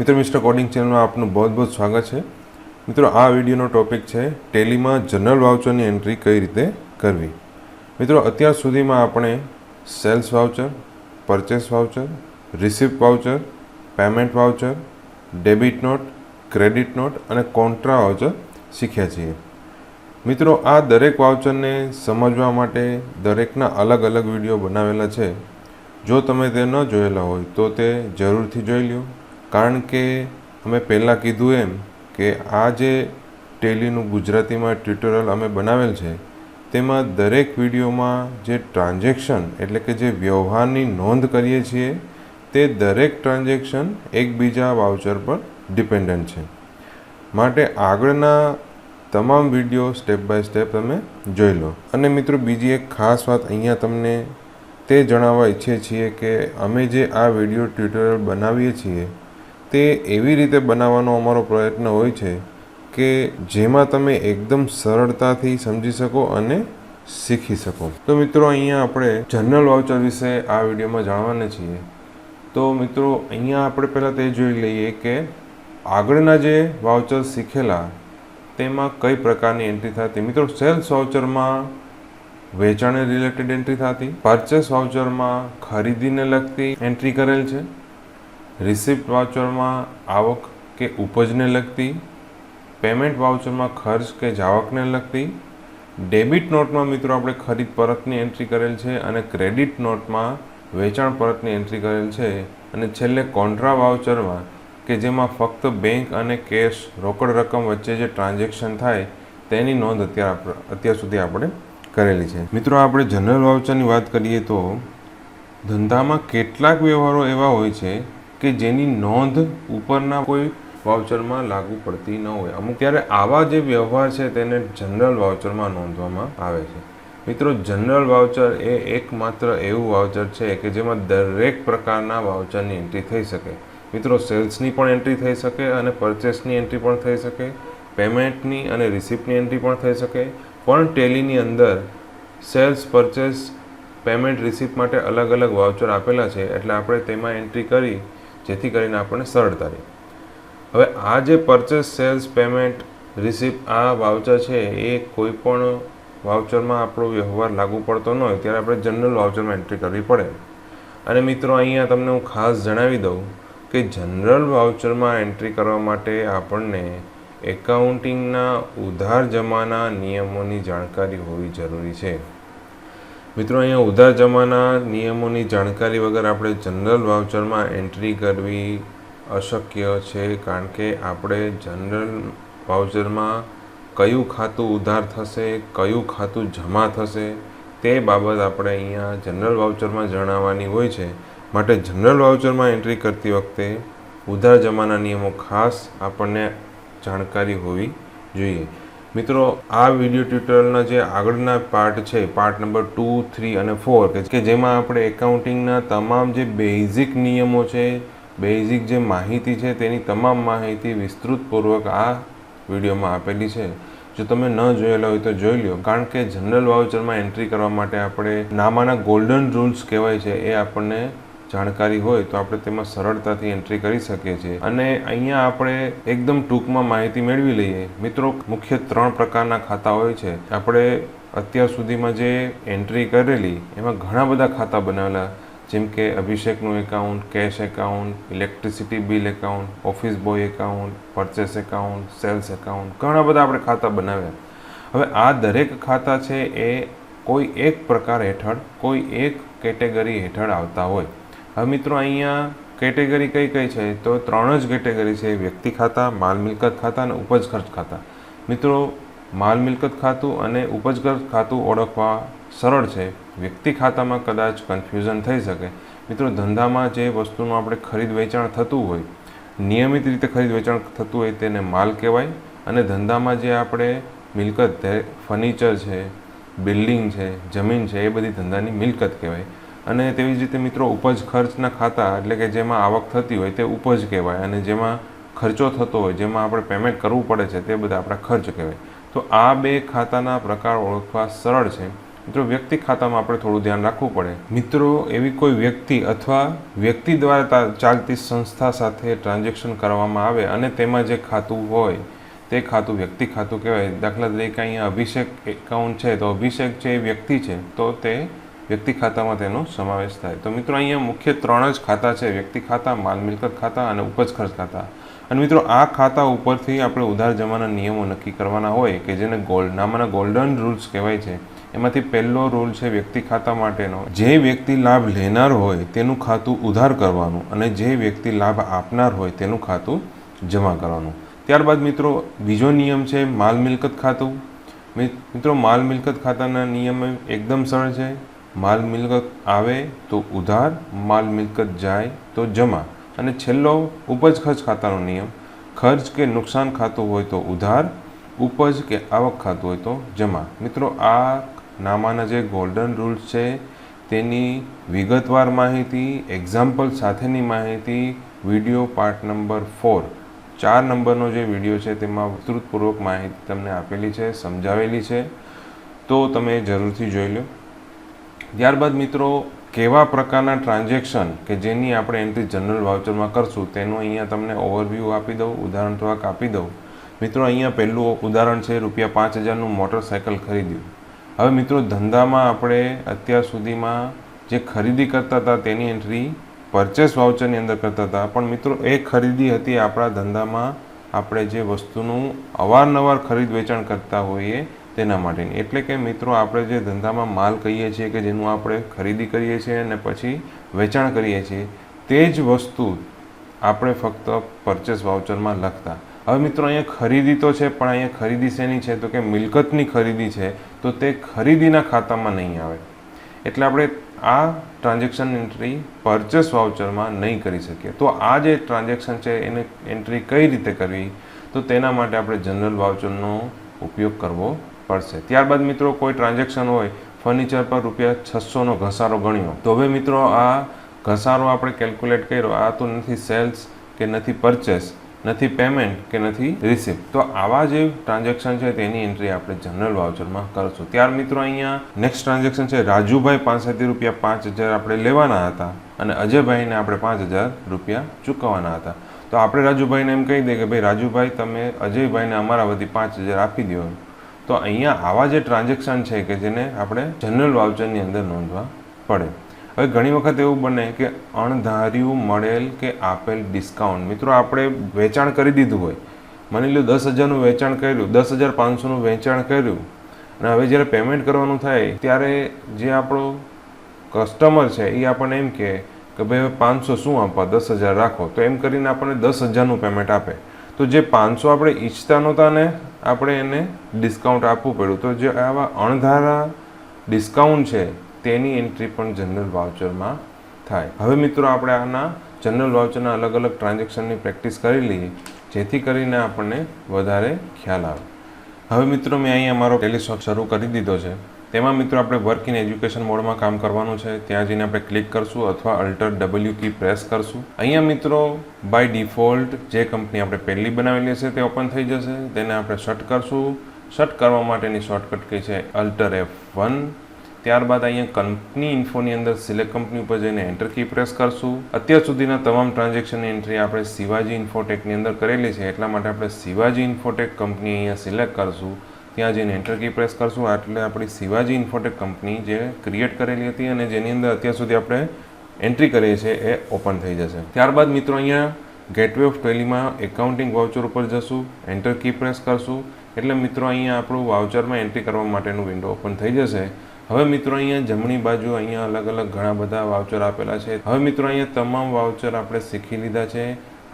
मित्रों mister coding channel में आपનું बहुत बहुत स्वागत है। मित्रों आ वीडियोનો ટોપિક છે ટેલીમાં જનરલ વાઉચરની એન્ટ્રી કઈ રીતે કરવી। મિત્રો અત્યાર સુધીમાં આપણે sales voucher, purchase voucher, receipt voucher, payment voucher, debit note, credit note અને કોન્ટ્રા વાઉચર શીખ્યા છીએ। મિત્રો આ દરેક વાઉચરને સમજવા માટે દરેકના અલગ અલગ વિડીયો બનાવેલા છે। જો તમે તે ન જોયેલા હોય તો તે જરૂરથી જોઈ લો, કારણ કે અમે પહેલાં કીધું એમ કે આ જે ટેલીનું ગુજરાતીમાં ટ્યુટોરિયલ અમે બનાવેલ છે તેમાં દરેક વિડીયોમાં જે ટ્રાન્ઝેક્શન એટલે કે જે વ્યવહારની નોંધ કરીએ છીએ તે દરેક ટ્રાન્ઝેક્શન એકબીજા વાઉચર પર ડિપેન્ડન્ટ છે। માટે આગળના તમામ વિડીયો સ્ટેપ બાય સ્ટેપ તમે જોઈ લો। અને મિત્રો બીજી એક ખાસ વાત અહીંયા તમને તે જણાવવા ઈચ્છીએ છીએ કે અમે જે આ વિડીયો ટ્યુટોરિયલ બનાવીએ છીએ તે એવી રીતે બનાવવાનો અમારો પ્રયત્ન હોય છે કે જેમાં તમે એકદમ સરળતાથી સમજી શકો અને શીખી શકો। તો મિત્રો અહીંયા આપણે જનરલ વાઉચર વિશે આ વિડીયોમાં જાણવાના છીએ। તો મિત્રો અહીંયા આપણે પહેલાં તે જોઈ લઈએ કે આગળના જે વાઉચર શીખેલા તેમાં કઈ પ્રકારની એન્ટ્રી થતી। મિત્રો સેલ્સ વાઉચરમાં વેચાણને રિલેટેડ એન્ટ્રી થતી, પરચેસ વાઉચરમાં ખરીદીને લગતી એન્ટ્રી કરેલ છે, રિસિપ્ટ વાઉચરમાં આવક કે ઉપજને લગતી, પેમેન્ટ વાઉચરમાં ખર્ચ કે જાવકને લગતી, ડેબિટ નોટમાં મિત્રો આપણે ખરીદ પરતની એન્ટ્રી કરેલ છે અને ક્રેડિટ નોટમાં વેચાણ પરતની એન્ટ્રી કરેલ છે, અને છેલ્લે કોન્ટ્રા વાઉચરમાં કે જેમાં ફક્ત બેંક અને કેશ રોકડ રકમ વચ્ચે જે ટ્રાન્ઝેક્શન થાય તેની નોંધ અત્યાર સુધી આપણે કરેલી છે। મિત્રો આપણે જનરલ વાઉચરની વાત કરીએ તો ધંધામાં કેટલાક વ્યવહારો એવા હોય છે કે જેની નોંધ ઉપરના કોઈ વાઉચરમાં લાગુ પડતી ન હોય। અમુક ત્યારે આવા જે વ્યવહાર છે તેને જનરલ વાઉચરમાં નોંધવામાં આવે છે। મિત્રો જનરલ વાઉચર એ એકમાત્ર એવું વાઉચર છે કે જેમાં દરેક પ્રકારના વાઉચરની એન્ટ્રી થઈ શકે। મિત્રો સેલ્સની પણ એન્ટ્રી થઈ શકે અને પરચેસની એન્ટ્રી પણ થઈ શકે, પેમેન્ટની અને રિસિપ્ટની એન્ટ્રી પણ થઈ શકે, પણ ટેલીની અંદર સેલ્સ, પરચેસ, પેમેન્ટ, રિસિપ્ટ માટે અલગ અલગ વાઉચર આપેલા છે, એટલે આપણે તેમાં એન્ટ્રી કરી જેથી કરીને આપણને સરળતા રહે। હવે આ જે પરચેસ, સેલ્સ, પેમેન્ટ, રિસિપ્ટ આ વાઉચર છે એ કોઈ પણ વાઉચરમાં આપણો વ્યવહાર લાગુ પડતો ન હોય ત્યારે આપણે જનરલ વાઉચરમાં એન્ટ્રી કરવી પડે। અને મિત્રો અહીંયા તમને હું ખાસ જણાવી દઉં કે જનરલ વાઉચરમાં એન્ટ્રી કરવા માટે આપણને એકાઉન્ટિંગના ઉધાર જમાના નિયમોની જાણકારી હોવી જરૂરી છે। મિત્રો અહીંયા ઉધાર જમાના નિયમોની જાણકારી વગર આપણે જનરલ વાઉચરમાં એન્ટ્રી કરવી અશક્ય છે, કારણ કે આપણે જનરલ વાઉચરમાં કયું ખાતું ઉધાર થશે, કયું ખાતું જમા થશે તે બાબત આપણે અહીંયા જનરલ વાઉચરમાં જણાવવાની હોય છે। માટે જનરલ વાઉચરમાં એન્ટ્રી કરતી વખતે ઉધાર જમાના નિયમો ખાસ આપણને જાણકારી હોવી જોઈએ। મિત્રો આ વિડીયો ટ્યુટોરિયલના જે આગળના પાર્ટ છે, પાર્ટ નંબર 2, 3 અને 4 કે જેમાં આપણે એકાઉન્ટિંગના તમામ જે બેઝિક નિયમો છે, બેઝિક જે માહિતી છે તેની તમામ માહિતી વિસ્તૃતપૂર્વક આ વિડીયોમાં આપેલી છે। જો તમે ન જોયેલા હોય તો જોઈ લો, કારણ કે જનરલ વાઉચરમાં એન્ટ્રી કરવા માટે આપણે નામાના ગોલ્ડન રૂલ્સ કહેવાય છે એ આપણને જાણકારી હોય તો આપણે તેમાં સરળતાથી એન્ટ્રી કરી શકીએ છીએ। અને અહીંયા આપણે એકદમ ટૂંકમાં માહિતી મેળવી લઈએ। મિત્રો મુખ્ય 3 પ્રકારના ખાતા હોય છે। આપણે અત્યાર સુધીમાં જે એન્ટ્રી કરેલી એમાં ઘણા બધા ખાતા બનાવેલા, જેમ કે અભિષેકનું account, cash account, electricity bill account, office boy account, purchase account, sales account, ઘણા બધા આપણે ખાતા બનાવ્યા। હવે આ દરેક ખાતા છે એ કોઈ એક પ્રકાર હેઠળ, કોઈ એક કેટેગરી હેઠળ આવતા હોય। હવે મિત્રો અહીંયા કેટેગરી કઈ કઈ છે તો 3 જ કેટેગરી છે: વ્યક્તિ ખાતા, માલ મિલકત ખાતા અને ઉપજ ખર્ચ ખાતા। મિત્રો માલ મિલકત ખાતું અને ઉપજ ખર્ચ ખાતું ઓળખવા સરળ છે। વ્યક્તિ ખાતામાં કદાચ કન્ફ્યુઝન થઈ શકે। મિત્રો ધંધામાં જે વસ્તુનું આપણે ખરીદ વેચાણ થતું હોય, નિયમિત રીતે ખરીદ વેચાણ થતું હોય તેને માલ કહેવાય, અને ધંધામાં જે આપણે મિલકત, ફર્નિચર છે, બિલ્ડિંગ છે, જમીન છે, એ બધી ધંધાની મિલકત કહેવાય। અને તેવી જ રીતે મિત્રો ઉપજ ખર્ચના ખાતા એટલે કે જેમાં આવક થતી હોય તે ઉપજ કહેવાય, અને જેમાં ખર્ચો થતો હોય, જેમાં આપણે પેમેન્ટ કરવું પડે છે તે બધા આપણા ખર્ચ કહેવાય। તો આ 2 ખાતાના પ્રકાર ઓળખવા સરળ છે, મિત્રો વ્યક્તિ ખાતામાં આપણે થોડું ધ્યાન રાખવું પડે. મિત્રો એવી કોઈ વ્યક્તિ અથવા વ્યક્તિ દ્વારા ચાલતી સંસ્થા સાથે ટ્રાન્ઝેક્શન કરવામાં આવે અને તેમાં જે ખાતું હોય તે ખાતું વ્યક્તિ ખાતું કહેવાય. દાખલા તરીકે અહીંયા અભિષેક એકાઉન્ટ છે તો અભિષેક જે વ્યક્તિ છે તો તે વ્યક્તિ ખાતામાં તેનો સમાવેશ થાય. તો મિત્રો અહીંયા મુખ્ય 3 જ ખાતા છે: વ્યક્તિ ખાતા, માલ મિલકત ખાતા અને ઉપજ ખર્ચ ખાતા. અને મિત્રો આ ખાતા ઉપરથી આપણે ઉધાર જમાના નિયમો નક્કી કરવાના હોય કે જેને નામાના ગોલ્ડન રૂલ્સ કહેવાય છે. એમાંથી પહેલો રૂલ છે વ્યક્તિ ખાતા માટેનો: જે વ્યક્તિ લાભ લેનાર હોય તેનું ખાતું ઉધાર કરવાનું અને જે વ્યક્તિ લાભ આપનાર હોય તેનું ખાતું જમા કરવાનું. ત્યારબાદ મિત્રો બીજો નિયમ છે માલ મિલકત ખાતું. મિત્રો માલ મિલકત ખાતાના નિયમ એકદમ સરળ છે: માલ મિલકત આવે તો ઉધાર, માલ મિલકત જાય તો જમા. અને છેલ્લો ઉપજ ખર્ચ ખાતાનો નિયમ: ખર્ચ કે નુકસાન ખાતું હોય તો ઉધાર, ઉપજ કે આવક ખાતું હોય તો જમા. મિત્રો આ નામાના જે ગોલ્ડન રૂલ્સ છે તેની વિગતવાર માહિતી, એક્ઝામ્પલ સાથેની માહિતી વિડીયો પાર્ટ નંબર 4 4 નંબરનો જે વિડીયો છે તેમાં વિસ્તૃતપૂર્વક માહિતી તમને આપેલી છે, સમજાવેલી છે, તો તમે જરૂરથી જોઈ લો. ત્યારબાદ મિત્રો કેવા પ્રકારના ટ્રાન્ઝેક્શન કે જેની આપણે એન્ટ્રી જનરલ વાઉચરમાં કરશું તેનું અહીંયા તમને ઓવરવ્યૂ આપી દઉં, ઉદાહરણ થોડાક આપી દઉં. મિત્રો અહીંયા પહેલું ઉદાહરણ છે ₹5,000નું મોટરસાયકલ ખરીદ્યું. હવે મિત્રો ધંધામાં આપણે અત્યાર સુધીમાં જે ખરીદી કરતા હતા તેની એન્ટ્રી પરચેસ વાઉચરની અંદર કરતા હતા, પણ મિત્રો એ ખરીદી હતી આપણા ધંધામાં આપણે જે વસ્તુનું અવારનવાર ખરીદ વેચાણ કરતા હોઈએ તેના માટેની. એટલે કે મિત્રો આપણે જે ધંધામાં માલ કહીએ છીએ કે જેનું આપણે ખરીદી કરીએ છીએ અને પછી વેચાણ કરીએ છીએ તે જ વસ્તુ આપણે ફક્ત પરચેસ વાઉચરમાં લખતા. હવે મિત્રો અહીંયા ખરીદી તો છે, પણ અહીંયા ખરીદી શેની છે તો કે મિલકતની ખરીદી છે, તો તે ખરીદીના ખાતામાં નહીં આવે. એટલે આપણે આ ટ્રાન્ઝેક્શન એન્ટ્રી પરચેસ વાઉચરમાં નહીં કરી શકીએ. તો આ જે ટ્રાન્ઝેક્શન છે એને એન્ટ્રી કઈ રીતે કરવી, તો તેના માટે આપણે જનરલ વાઉચરનો ઉપયોગ કરવો પડશે. ત્યારબાદ મિત્રો કોઈ ટ્રાન્ઝેક્શન હોય, ફર્નિચર પર ₹600નો ઘસારો ગણ્યો, તો હવે મિત્રો આ ઘસારો આપણે કેલ્ક્યુલેટ કર્યો, આ તો નથી સેલ્સ કે નથી પરચેસ, નથી પેમેન્ટ કે નથી રિસિપ્ટ. તો આવા જે ટ્રાન્ઝેક્શન છે તેની એન્ટ્રી આપણે જનરલ વાઉચરમાં કરશું. ત્યાર મિત્રો અહીંયા નેક્સ્ટ ટ્રાન્ઝેક્શન છે રાજુભાઈ પાસેથી ₹5,000 આપણે લેવાના હતા અને અજયભાઈને આપણે ₹5,000 ચૂકવવાના હતા. તો આપણે રાજુભાઈને એમ કહી દઈએ કે ભાઈ રાજુભાઈ તમે અજયભાઈને અમારા વતી 5,000 આપી દો. તો અહીંયા આવા જે ટ્રાન્ઝેક્શન છે કે જેને આપણે જનરલ વાઉચરની અંદર નોંધવા પડે. હવે ઘણી વખત એવું બને કે અણધાર્યું મળેલ કે આપેલ ડિસ્કાઉન્ટ. મિત્રો આપણે વેચાણ કરી દીધું હોય, માની લો 10,000નું વેચાણ કર્યું, 10,500નું વેચાણ કર્યું અને હવે જ્યારે પેમેન્ટ કરવાનું થાય ત્યારે જે આપણો કસ્ટમર છે એ આપણને એમ કહે કે ભાઈ 500 શું આપવા, 10,000 રાખો. તો એમ કરીને આપણને 10,000નું પેમેન્ટ આપે. તો જે 500 આપણે ઈચ્છતા નહોતા ને આપણે એને ડિસ્કાઉન્ટ આપવું પડ્યું. તો જે આવા અણધારા ડિસ્કાઉન્ટ છે તેની એન્ટ્રી પણ જનરલ વાઉચરમાં થાય. હવે મિત્રો આપણે આના જનરલ વાઉચરના અલગ અલગ ટ્રાન્ઝેક્શનની પ્રેક્ટિસ કરી લઈએ જેથી કરીને આપણને વધારે ખ્યાલ આવે. હવે મિત્રો મેં અહીંયા અમારો ટેલી શરૂ કરી દીધો છે. તેમાં મિત્રો આપણે વર્ક ઇન એજ્યુકેશન મોડમાં કામ કરવાનું છે. ત્યાં જઈને આપણે ક્લિક કરશું અથવા અલ્ટર W કી પ્રેસ કરશું. અહીંયા મિત્રો બાય ડિફોલ્ટ જે કંપની આપણે પહેલી બનાવેલી છે તે ઓપન થઈ જશે. તેને આપણે શટ કરશું. શટ કરવા માટેની શોર્ટકટ કઈ છે અલ્ટર F1. ત્યારબાદ અહીંયા કંપની ઇન્ફોની અંદર સિલેક્ટ કંપની ઉપર જઈને એન્ટર કી પ્રેસ કરશું. અત્યાર સુધીના તમામ ટ્રાન્ઝેક્શનની એન્ટ્રી આપણે શિવાજી ઇન્ફોટેકની અંદર કરેલી છે, એટલા માટે આપણે શિવાજી ઇન્ફોટેક કંપની અહીંયા સિલેક્ટ કરશું. ત્યાં જઈને એન્ટર કી પ્રેસ કરશું. એટલે આપણી શિવાજી ઇન્ફોટેક કંપની જે ક્રિએટ કરેલી હતી અને જેની અંદર અત્યાર સુધી આપણે એન્ટ્રી કરીએ છીએ એ ઓપન થઈ જશે. ત્યારબાદ મિત્રો અહીંયા ગેટવે ઓફ ટેલીમાં એકાઉન્ટિંગ વાઉચર ઉપર જશું, એન્ટર કી પ્રેસ કરશું. એટલે મિત્રો અહીંયા આપણું વાઉચરમાં એન્ટ્રી કરવા માટેનું વિન્ડો ઓપન થઈ જશે. હવે મિત્રો અહીંયા જમણી બાજુ અહીંયા અલગ અલગ ઘણા બધા વાઉચર આપેલા છે. હવે મિત્રો અહીંયા તમામ વાઉચર આપણે શીખી લીધા છે.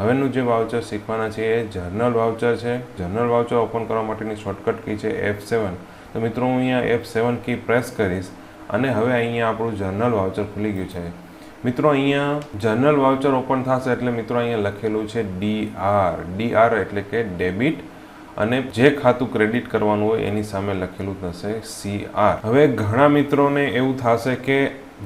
હવેનું જે વાઉચર શીખવાના છે એ જર્નલ વાઉચર છે. જર્નલ વાઉચર ઓપન કરવા માટેની શોર્ટકટ કી છે F7. તો મિત્રો હું અહીંયા F7 કી પ્રેસ કરીશ અને હવે અહીંયા આપણું જર્નલ વાઉચર ખુલી ગયું છે. મિત્રો અહીંયા જર્નલ વાઉચર ઓપન થશે એટલે મિત્રો અહીંયા લખેલું છે DR એટલે કે ડેબિટ અને જે ખાતું ક્રેડિટ કરવાનું હોય એની સામે લખેલું થશે CR. હવે ઘણા મિત્રોને એવું થશે કે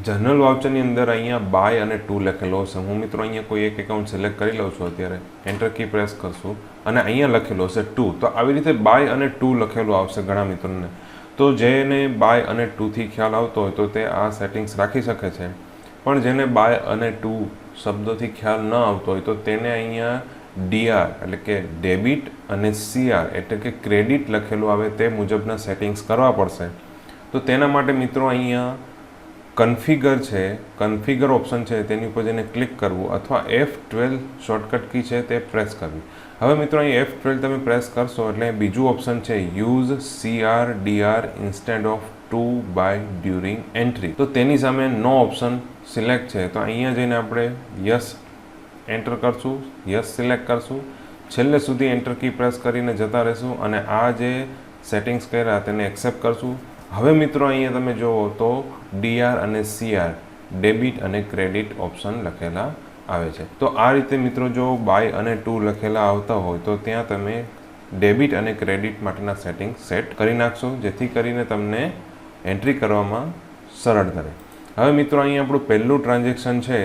જનરલ વાઉચરની અંદર અહીંયા બાય અને ટુ લખેલો હશે. હું મિત્રો અહીંયા કોઈ એક એકાઉન્ટ સિલેક્ટ કરી લઉં છું, અત્યારે એન્ટર કી પ્રેસ કરશું અને અહીંયા લખેલો હશે ટુ. તો આવી રીતે બાય અને ટુ લખેલું આવશે ઘણા મિત્રોને. તો જેને બાય અને ટુથી ખ્યાલ આવતો હોય તો તે આ સેટિંગ્સ રાખી શકે છે, પણ જેને બાય અને ટુ શબ્દોથી ખ્યાલ ન આવતો હોય તો તેને અહીંયા ડીઆર એટલે કે ડેબિટ અને સીઆર એટલે કે ક્રેડિટ લખેલું આવે તે મુજબના સેટિંગ્સ કરવા પડશે. તો તેના માટે મિત્રો અહીંયા કન્ફિગર છે, કન્ફિગર ઓપ્શન છે તેની ઉપર જઈને ક્લિક કરવું અથવા F12 શોર્ટકટ કી છે તે પ્રેસ કરવી. હવે મિત્રો અહીં F12 તમે પ્રેસ કરશો એટલે બીજું ઓપ્શન છે use CRDR instead of to by during entry. તો તેની સામે નો ઓપ્શન સિલેક્ટ છે, તો અહીંયા જઈને આપણે યસ એન્ટર કરશું, યસ સિલેક્ટ કરશું, છેલ્લે સુધી એન્ટર કી પ્રેસ કરીને જતા રહેશું અને આ જે સેટિંગ્સ કર્યા તેને એક્સેપ્ટ કરશું. હવે મિત્રો અહીંયા તમે જુઓ તો ડીઆર અને સીઆર ડેબિટ અને ક્રેડિટ ઓપ્શન લખેલા આવે છે. તો આ રીતે મિત્રો જો બાય અને ટુ લખેલા આવતા હોય તો ત્યાં તમે ડેબિટ અને ક્રેડિટ માટેના સેટિંગ સેટ કરી નાખશો, જેથી કરીને તમને એન્ટ્રી કરવામાં સરળ રહે. હવે મિત્રો અહીં આપણું પહેલું ટ્રાન્ઝેક્શન છે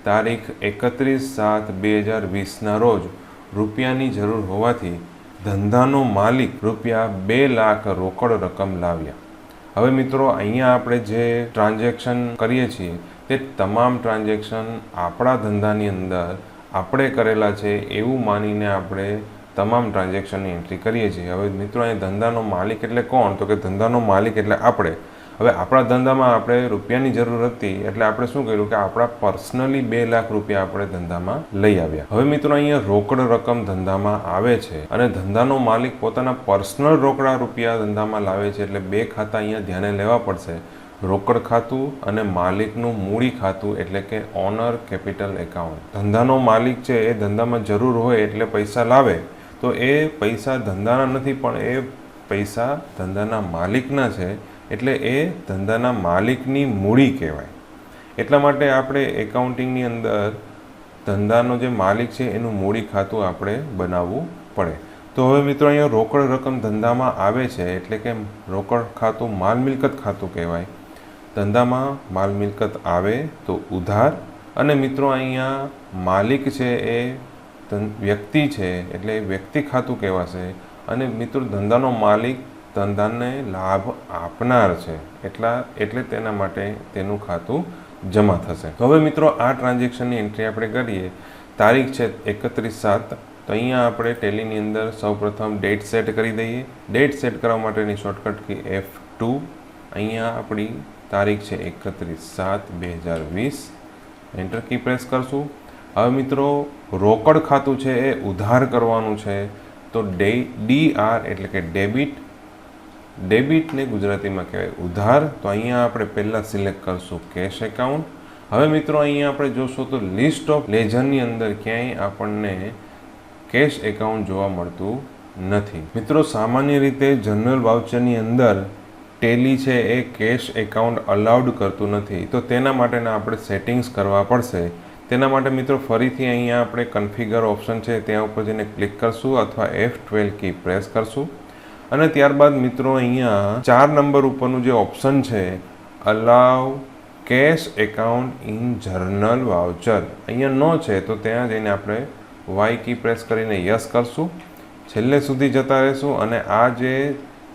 તારીખ 31/7/2020ના રોજ રૂપિયાની જરૂર હોવાથી ધંધાનો માલિક રૂપિયા 2 લાખ રોકડ રકમ લાવ્યા. હવે મિત્રો અહીંયા આપણે જે ટ્રાન્ઝેક્શન કરીએ છીએ તે તમામ ટ્રાન્ઝેક્શન આપણા ધંધાની અંદર આપણે કરેલા છે એવું માનીને આપણે તમામ ટ્રાન્ઝેક્શનની એન્ટ્રી કરીએ છીએ. હવે મિત્રો અહીં ધંધાનો માલિક એટલે કોણ? તો કે ધંધાનો માલિક એટલે આપણે. હવે આપણા ધંધામાં આપણે રૂપિયાની જરૂર હતી એટલે આપણે શું કર્યું કે આપણા પર્સનલી 2 લાખ રૂપિયા આપણે ધંધામાં લઈ આવ્યા. હવે મિત્રો અહીંયા રોકડ રકમ ધંધામાં આવે છે અને ધંધાનો માલિક પોતાના પર્સનલ રોકડા રૂપિયા ધંધામાં લાવે છે એટલે બે ખાતા અહીંયા ધ્યાને લેવા પડશે, રોકડ ખાતું અને માલિકનું મૂડી ખાતું એટલે કે ઓનર કેપિટલ એકાઉન્ટ. ધંધાનો માલિક છે એ ધંધામાં જરૂર હોય એટલે પૈસા લાવે, તો એ પૈસા ધંધાના નથી પણ એ પૈસા ધંધાના માલિકના છે એટલે એ ધંધાના માલિકની મૂડી કહેવાય. એટલા માટે આપણે એકાઉન્ટિંગની અંદર ધંધાનો જે માલિક છે એનું મૂડી ખાતું આપણે બનાવવું પડે. તો હવે મિત્રો અહીંયા રોકડ રકમ ધંધામાં આવે છે એટલે કે રોકડ ખાતું માલ મિલકત ખાતું કહેવાય. ધંધામાં માલ મિલકત આવે તો ઉધાર, અને મિત્રો અહીંયા માલિક છે એ વ્યક્તિ છે એટલે વ્યક્તિ ખાતું કહેવાશે, અને મિત્રો ધંધાનો માલિક ધંધાને લાભ આપનાર છે એટલે તેના માટે તેનું ખાતું જમા થશે. તો હવે મિત્રો આ ટ્રાન્ઝેક્શનની એન્ટ્રી આપણે કરીએ. તારીખ છે 31/7. તો અહીંયા આપણે ટેલીની અંદર સૌપ્રથમ ડેટ સેટ કરી દઈએ. ડેટ સેટ કરવા માટેની શોર્ટકટ કી F2. અહીંયા આપણી તારીખ છે 31/7/2020. એન્ટર કી પ્રેસ કરશું. હવે મિત્રો રોકડ ખાતું છે એ ઉધાર કરવાનું છે, તો DR એટલે કે ડેબિટને ગુજરાતીમાં કહેવાય ઉધાર. તો અહીંયા આપણે પહેલાં સિલેક્ટ કરશું કેશ એકાઉન્ટ. હવે મિત્રો અહીંયા આપણે જોશું તો લિસ્ટ ઓફ લેજરની અંદર ક્યાંય આપણને કેશ એકાઉન્ટ જોવા મળતું નથી. મિત્રો સામાન્ય રીતે જનરલ વાઉચરની અંદર ટેલી છે એ કેશ એકાઉન્ટ અલાઉડ કરતું નથી, તો તેના માટેના આપણે સેટિંગ્સ કરવા પડશે. તેના માટે મિત્રો ફરીથી અહીંયા આપણે કન્ફિગર ઓપ્શન છે ત્યાં ઉપર જઈને ક્લિક કરશું અથવા F12 કી પ્રેસ કરશું, અને ત્યારબાદ મિત્રો અહીંયા 4 નંબર ઉપરનું જે ઓપ્શન છે allow cash account in journal voucher અહીંયા નો છે, તો ત્યાં જઈને આપણે Y કી પ્રેસ કરીને યસ કરશું, છેલ્લે સુધી જતા રહેશું અને આ જે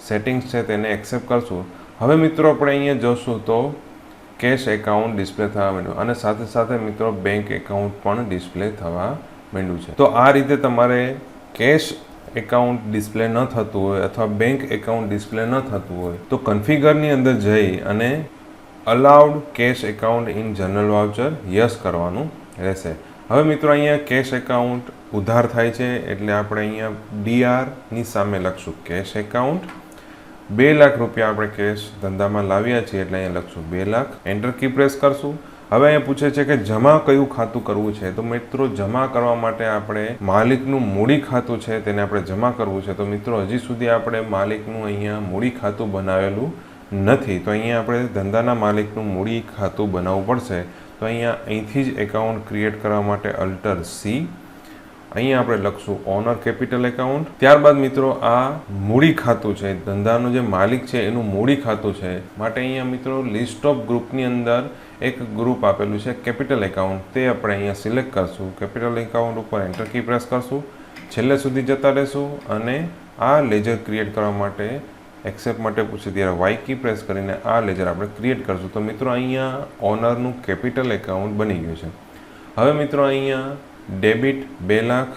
સેટિંગ્સ છે તેને એક્સેપ્ટ કરશું. હવે મિત્રો આપણે અહીંયા જોશું તો કેશ એકાઉન્ટ ડિસ્પ્લે થવા માંડ્યું અને સાથે સાથે મિત્રો બેંક એકાઉન્ટ પણ ડિસ્પ્લે થવા માંડ્યું છે. તો આ રીતે તમારે કેશ એકાઉન્ટ ડિસ્પ્લે ન થતું હોય અથવા બેંક એકાઉન્ટ ડિસ્પ્લે ન થતું હોય તો કન્ફિગરની અંદર જઈ અને allowed cash account in general voucher yes કરવાનું રહેશે. હવે મિત્રો અહીંયા કેશ એકાઉન્ટ ઉધાર થાય છે એટલે આપણે અહીંયા DRની સામે લખશું કેશ એકાઉન્ટ. 2 લાખ રૂપિયા આપણે કેશ ધંધામાં લાવ્યા છીએ એટલે અહીંયા લખશું 2 લાખ. એન્ટર કી પ્રેસ કરશું. હવે અહીંયા પૂછે છે કે જમા કયું ખાતું કરવું છે, તો મિત્રો જમા કરવા માટે આપણે માલિકનું મૂડી ખાતું છે તેને આપણે જમા કરવું છે. તો મિત્રો હજી સુધી આપણે માલિકનું અહીંયા મૂડી ખાતું બનાવેલું નથી, તો અહીંયા આપણે ધંધાના માલિકનું મૂડી ખાતું બનાવવું પડશે. તો અહીંથી જ એકાઉન્ટ ક્રિએટ કરવા માટે Alt+C. અહીંયા આપણે લખશું ઓનર કેપિટલ એકાઉન્ટ. ત્યારબાદ મિત્રો આ મૂડી ખાતું છે, ધંધાનો જે માલિક છે એનું મૂડી ખાતું છે માટે અહીંયા મિત્રો લિસ્ટ ઓફ ગ્રુપની અંદર એક ગ્રુપ આપેલું છે કેપિટલ એકાઉન્ટ, તે આપણે અહીંયા સિલેક્ટ કરશું. કેપિટલ એકાઉન્ટ ઉપર એન્ટર કી પ્રેસ કરશું, છેલ્લે સુધી જતા રહેશું અને આ લેજર ક્રિએટ કરવા માટે એક્સેપ્ટ માટે પૂછે ત્યારે વાય કી પ્રેસ કરીને આ લેજર આપણે ક્રિએટ કરશું. તો મિત્રો અહીંયા ઓનરનું કેપિટલ એકાઉન્ટ બની ગયું છે. હવે મિત્રો અહીંયા ડેબિટ 2 લાખ,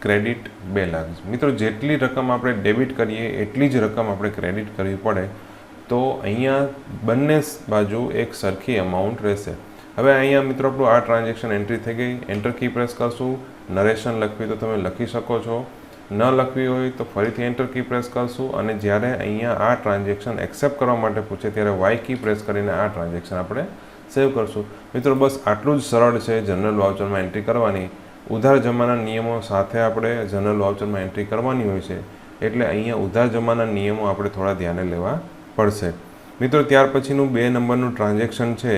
ક્રેડિટ 2 લાખ. મિત્રો જેટલી રકમ આપણે ડેબિટ કરીએ એટલી જ રકમ આપણે ક્રેડિટ કરવી પડે. તો અહીંયા બંને બાજુ એક સરખી અમાઉન્ટ રહેશે. હવે અહીંયા મિત્રો આપણું આ ટ્રાન્ઝેક્શન એન્ટ્રી થઈ ગઈ. એન્ટર કી પ્રેસ કરશું. નરેશન લખવી તો તમે લખી શકો છો, ન લખવી હોય તો ફરીથી એન્ટર કી પ્રેસ કરશું. અને જ્યારે અહીંયા આ ટ્રાન્ઝેક્શન એક્સેપ્ટ કરવા માટે પૂછે ત્યારે વાય કી પ્રેસ કરીને આ ટ્રાન્ઝેક્શન આપણે સેવ કરશું. મિત્રો બસ આટલું જ સરળ છે જનરલ વાઉચરમાં એન્ટ્રી કરવાની. ઉધાર જમાના નિયમો સાથે આપણે જનરલ વાઉચરમાં એન્ટ્રી કરવાની હોય છે, એટલે અહીંયા ઉધાર જમાના નિયમો આપણે થોડા ધ્યાને લેવા પડશે. મિત્રો ત્યાર પછીનું 2 નંબરનું ટ્રાન્ઝેક્શન છે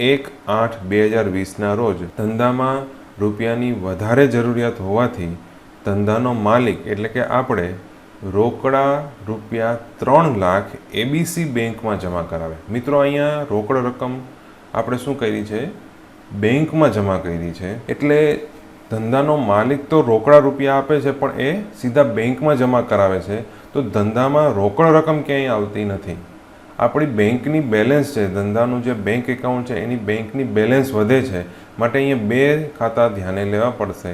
1/8/2020ના રોજ ધંધામાં રૂપિયાની વધારે જરૂરિયાત હોવાથી ધંધાનો માલિક એટલે કે આપણે રોકડા રૂપિયા 3 લાખ એબીસી બેંકમાં જમા કરાવે. મિત્રો અહીંયા રોકડ રકમ આપણે શું કરી છે, બેંકમાં જમા કરી છે. એટલે ધંધાનો માલિક તો રોકડા રૂપિયા આપે છે પણ એ સીધા બેંકમાં જમા કરાવે છે. તો ધંધામાં રોકડ રકમ ક્યાંય આવતી નથી. આપણી બેંકની બેલેન્સ છે, ધંધાનું જે બેંક એકાઉન્ટ છે એની બેંકની બેલેન્સ વધે છે. માટે અહીંયા 2 ખાતા ધ્યાને લેવા પડશે,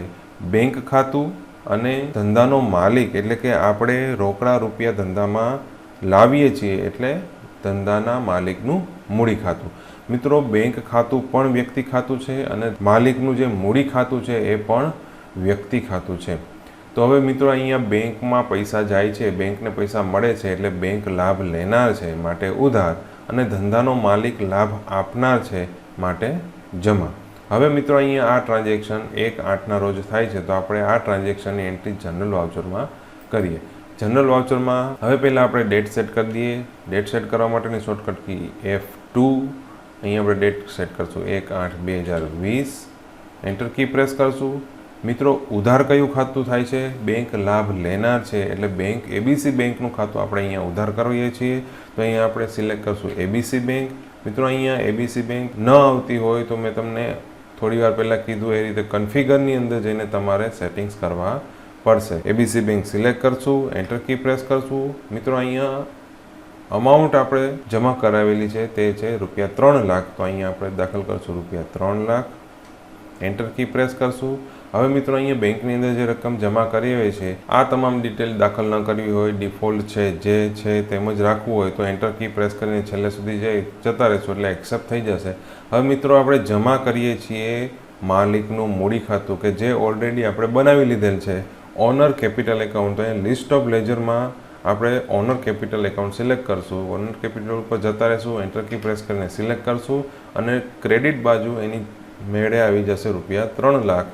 બેંક ખાતું અને ધંધાનો માલિક એટલે કે આપણે રોકડા રૂપિયા ધંધામાં લાવીએ છીએ એટલે ધંધાના માલિકનું મૂડી ખાતું. મિત્રો બેંક ખાતું પણ વ્યક્તિ ખાતું છે અને માલિકનું જે મૂડી ખાતું છે એ પણ વ્યક્તિ ખાતું છે. તો હવે મિત્રો અહીંયા બેંકમાં પૈસા જાય છે, બેંકને પૈસા મળે છે એટલે બેંક લાભ લેનાર છે માટે ઉધાર, અને ધંધાનો માલિક લાભ આપનાર છે માટે જમા. હવે મિત્રો અહીંયા આ ટ્રાન્ઝેક્શન 1/8ના રોજ થાય છે. તો આપણે આ ટ્રાન્ઝેક્શનની એન્ટ્રી જનરલ વાઉચરમાં કરીએ. જનરલ વાઉચરમાં હવે પહેલાં આપણે ડેટ સેટ કરી દઈએ. ડેટ સેટ કરવા માટેની શોર્ટકટ કી F2. અહીંયા આપણે ડેટ સેટ કરશું 1/8/2020. એન્ટર કી પ્રેસ કરશું. મિત્રો ઉધાર કયું ખાતું થાય છે, બેંક લાભ લેનાર છે એટલે બેંક એબીસી બેંકનું ખાતું આપણે અહીંયા ઉધાર કરીએ છીએ. તો અહીંયા આપણે સિલેક્ટ કરશું એબીસી બેંક. મિત્રો અહીંયા એબીસી બેંક ન આવતી હોય તો મેં તમને થોડી વાર પહેલાં કીધું એ રીતે કન્ફિગરની અંદર જઈને તમારે સેટિંગ્સ કરવા પડશે. એબીસી બેંક સિલેક્ટ કરશું, એન્ટર કી પ્રેસ કરશું. મિત્રો અહીંયા અમાઉન્ટ આપણે જમા કરાવેલી છે તે છે રૂપિયા 3 લાખ. તો અહીંયા આપણે દાખલ કરશું રૂપિયા 3 લાખ. એન્ટર કી પ્રેસ કરશું. હવે મિત્રો અહીંયા બેંકની અંદર જે રકમ જમા કરી હોય છે આ તમામ ડિટેલ દાખલ ન કરવી હોય, ડિફોલ્ટ છે જે છે તેમ જ રાખવું હોય તો એન્ટર કી પ્રેસ કરીને છેલ્લે સુધી જતા રહેશું એટલે એક્સેપ્ટ થઈ જશે. હવે મિત્રો આપણે જમા કરીએ છીએ માલિકનું મૂડી ખાતું કે જે ઓલરેડી આપણે બનાવી લીધેલ છે, ઓનર કેપિટલ એકાઉન્ટ. તો લિસ્ટ ઓફ લેજરમાં આપણે ઓનર કેપિટલ એકાઉન્ટ સિલેક્ટ કરશું. ઓનર કેપિટલ ઉપર જતા રહેશું, એન્ટર કી પ્રેસ કરીને સિલેક્ટ કરશું અને ક્રેડિટ બાજુ એની મેળે આવી જશે રૂપિયા 3 લાખ.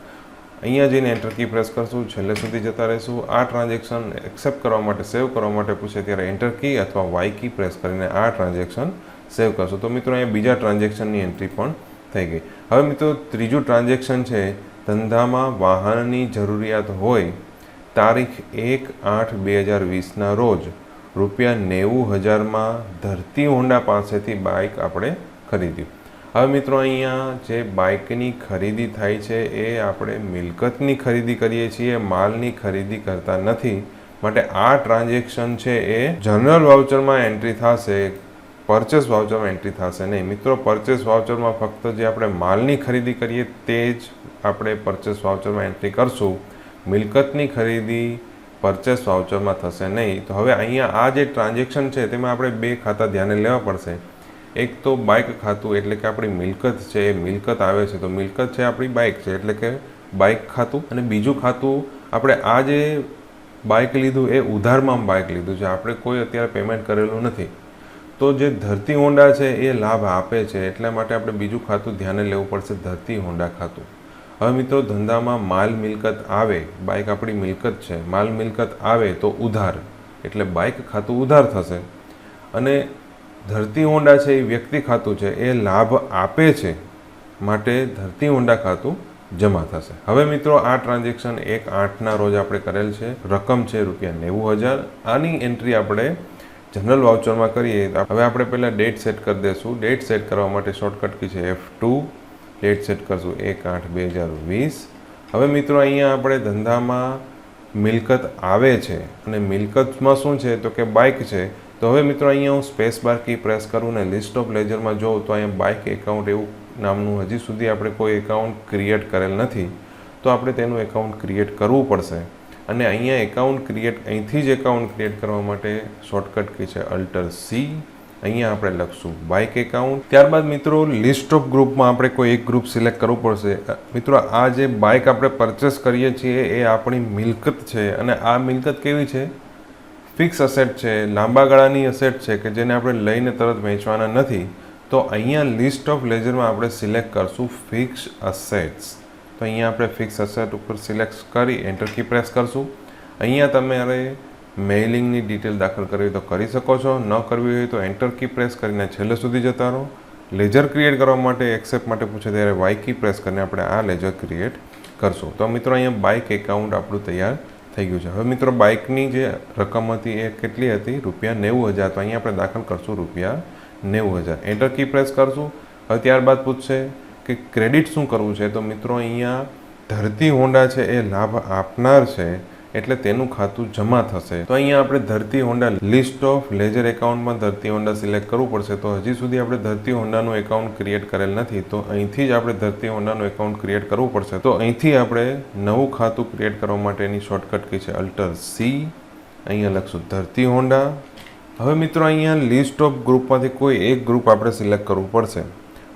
અહીંયા જઈને એન્ટર કી પ્રેસ કરશું, છેલ્લે સુધી જતા રહેશું. આ ટ્રાન્ઝેક્શન એક્સેપ્ટ કરવા માટે, સેવ કરવા માટે પૂછે ત્યારે એન્ટર કી અથવા વાય કી પ્રેસ કરીને આ ટ્રાન્ઝેક્શન સેવ કરશું. તો મિત્રો અહીંયા બીજા ટ્રાન્ઝેક્શનની એન્ટ્રી પણ થઈ ગઈ. હવે મિત્રો ત્રીજું ટ્રાન્ઝેક્શન છે ધંધામાં વાહનની જરૂરિયાત હોય, તારીખ 1/8/2020ના રોજ રૂપિયા 90,000માં ધરતી હોન્ડા પાસેથી બાઇક આપણે ખરીદ્યું. હવે મિત્રો અહીંયા જે બાઇકની ખરીદી થાય છે એ આપણે મિલકતની ખરીદી કરીએ છીએ, માલની ખરીદી કરતા નથી. માટે આ ટ્રાન્ઝેક્શન છે એ જનરલ વાઉચરમાં એન્ટ્રી થશે, પરચેસ વાઉચરમાં એન્ટ્રી થશે નહીં. મિત્રો પરચેસ વાઉચરમાં ફક્ત જે આપણે માલની ખરીદી કરીએ તે જ આપણે પરચેસ વાઉચરમાં એન્ટ્રી કરશું. મિલકતની ખરીદી પરચેસ વાઉચરમાં થશે નહીં. તો હવે અહીંયા આ જે ટ્રાન્ઝેક્શન છે તેમાં આપણે 2 ખાતા ધ્યાને લેવા પડશે. એક તો બાઇક ખાતું એટલે કે આપણી મિલકત છે, એ મિલકત આવે છે તો મિલકત છે આપણી બાઇક છે એટલે કે બાઇક ખાતું. અને બીજું ખાતું આપણે આ જે બાઇક લીધું એ ઉધારમાં બાઇક લીધું છે, આપણે કોઈ અત્યારે પેમેન્ટ કરેલું નથી. તો જે ધરતી હોન્ડા છે એ લાભ આપે છે એટલા માટે આપણે બીજું ખાતું ધ્યાને લેવું પડશે, ધરતી હોન્ડા ખાતું. હવે મિત્રો ધંધામાં માલ મિલકત આવે, બાઇક આપણી મિલકત છે, માલ મિલકત આવે તો ઉધાર એટલે બાઇક ખાતું ઉધાર થશે. અને ધરતી હોન્ડા છે એ વ્યક્તિ ખાતું છે, એ લાભ આપે છે માટે ધરતી હોન્ડા ખાતું જમા થશે. હવે મિત્રો આ ટ્રાન્ઝેક્શન 1/8ના રોજ આપણે કરેલ છે. રકમ છે રૂપિયા 90,000. આની એન્ટ્રી આપણે જનરલ વાઉચરમાં કરીએ. હવે આપણે પહેલાં ડેટ સેટ કરી દઈશું. ડેટ સેટ કરવા માટે શોર્ટકટ કી છે F2. ડેટ સેટ કરશું 1/8/2020. હવે મિત્રો અહીંયા આપણે ધંધામાં મિલકત આવે છે અને મિલકતમાં શું છે તો કે બાઇક છે. તો હવે મિત્રો અહીંયા હું સ્પેસ બાર કી પ્રેસ કરું ને લિસ્ટ ઓફ લેજરમાં જોઉં તો અહીંયા બાઇક એકાઉન્ટ એવું નામનું હજી સુધી આપણે કોઈ એકાઉન્ટ ક્રિએટ કરેલ નથી. તો આપણે તેનું એકાઉન્ટ ક્રિએટ કરવું પડશે. અને અહીંયા એકાઉન્ટ ક્રિએટ અહીંથી જ એકાઉન્ટ ક્રિએટ કરવા માટે શોર્ટકટ કી છે Alt+C. અહીંયા આપણે લખશું બાઇક એકાઉન્ટ. ત્યારબાદ મિત્રો લિસ્ટ ઓફ ગ્રુપમાં આપણે કોઈ એક ગ્રુપ સિલેક્ટ કરવું પડશે. મિત્રો આ જે બાઇક આપણે પરચેસ કરીએ છીએ એ આપણી મિલકત છે અને આ મિલકત કેવી છે? ફિક્સ અસેટ છે, લાંબા ગાળાની અસેટ છે કે જેને આપણે લઈને તરત વેચવાના નથી. તો અહીંયા લિસ્ટ ઓફ લેજરમાં આપણે સિલેક્ટ કરશું ફિક્સ અસેટ્સ. તો અહીંયા આપણે ફિક્સ અસેટ ઉપર સિલેક્ટ કરી એન્ટર કી પ્રેસ કરશું. અહીંયા તમારે મેઇલિંગની ડિટેલ દાખલ કરવી તો કરી શકો છો, ન કરવી હોય તો એન્ટર કી પ્રેસ કરીને છેલ્લે સુધી જતા રહો. લેજર ક્રિએટ કરવા માટે એક્સેપ્ટ માટે પૂછે ત્યારે વાય કી પ્રેસ કરીને આપણે આ લેજર ક્રિએટ કરશું. તો મિત્રો અહીંયા બાઇક એકાઉન્ટ આપણું તૈયાર થઈ ગયું છે. હવે મિત્રો બાઇકની જે રકમ હતી એ કેટલી હતી? ₹90,000. તો અહીંયા આપણે દાખલ કરશું ₹90,000. એન્ટર કી પ્રેસ કરશું. હવે ત્યારબાદ પૂછશે કે ક્રેડિટ શું કરવું છે? તો મિત્રો અહીંયા ધરતી હોન્ડા છે એ લાભ આપનાર છે એટલે તેનું ખાતું જમા થશે. તો અહીંયા આપણે ધરતી હોન્ડા લિસ્ટ ઓફ લેજર એકાઉન્ટમાં ધરતી હોન્ડા સિલેક્ટ કરવું પડશે. તો હજી સુધી આપણે ધરતી હોન્ડાનું એકાઉન્ટ ક્રિએટ કરેલ નથી. તો અહીંથી જ આપણે ધરતી હોન્ડાનું એકાઉન્ટ ક્રિએટ કરવું પડશે. તો અહીંથી આપણે નવું ખાતું ક્રિએટ કરવા માટેની શોર્ટકટ કી છે Alt+C. અહીંયા લખશું ધરતી હોન્ડા. હવે મિત્રો અહીંયા લિસ્ટ ઓફ ગ્રુપમાંથી કોઈ એક ગ્રુપ આપણે સિલેક્ટ કરવું પડશે.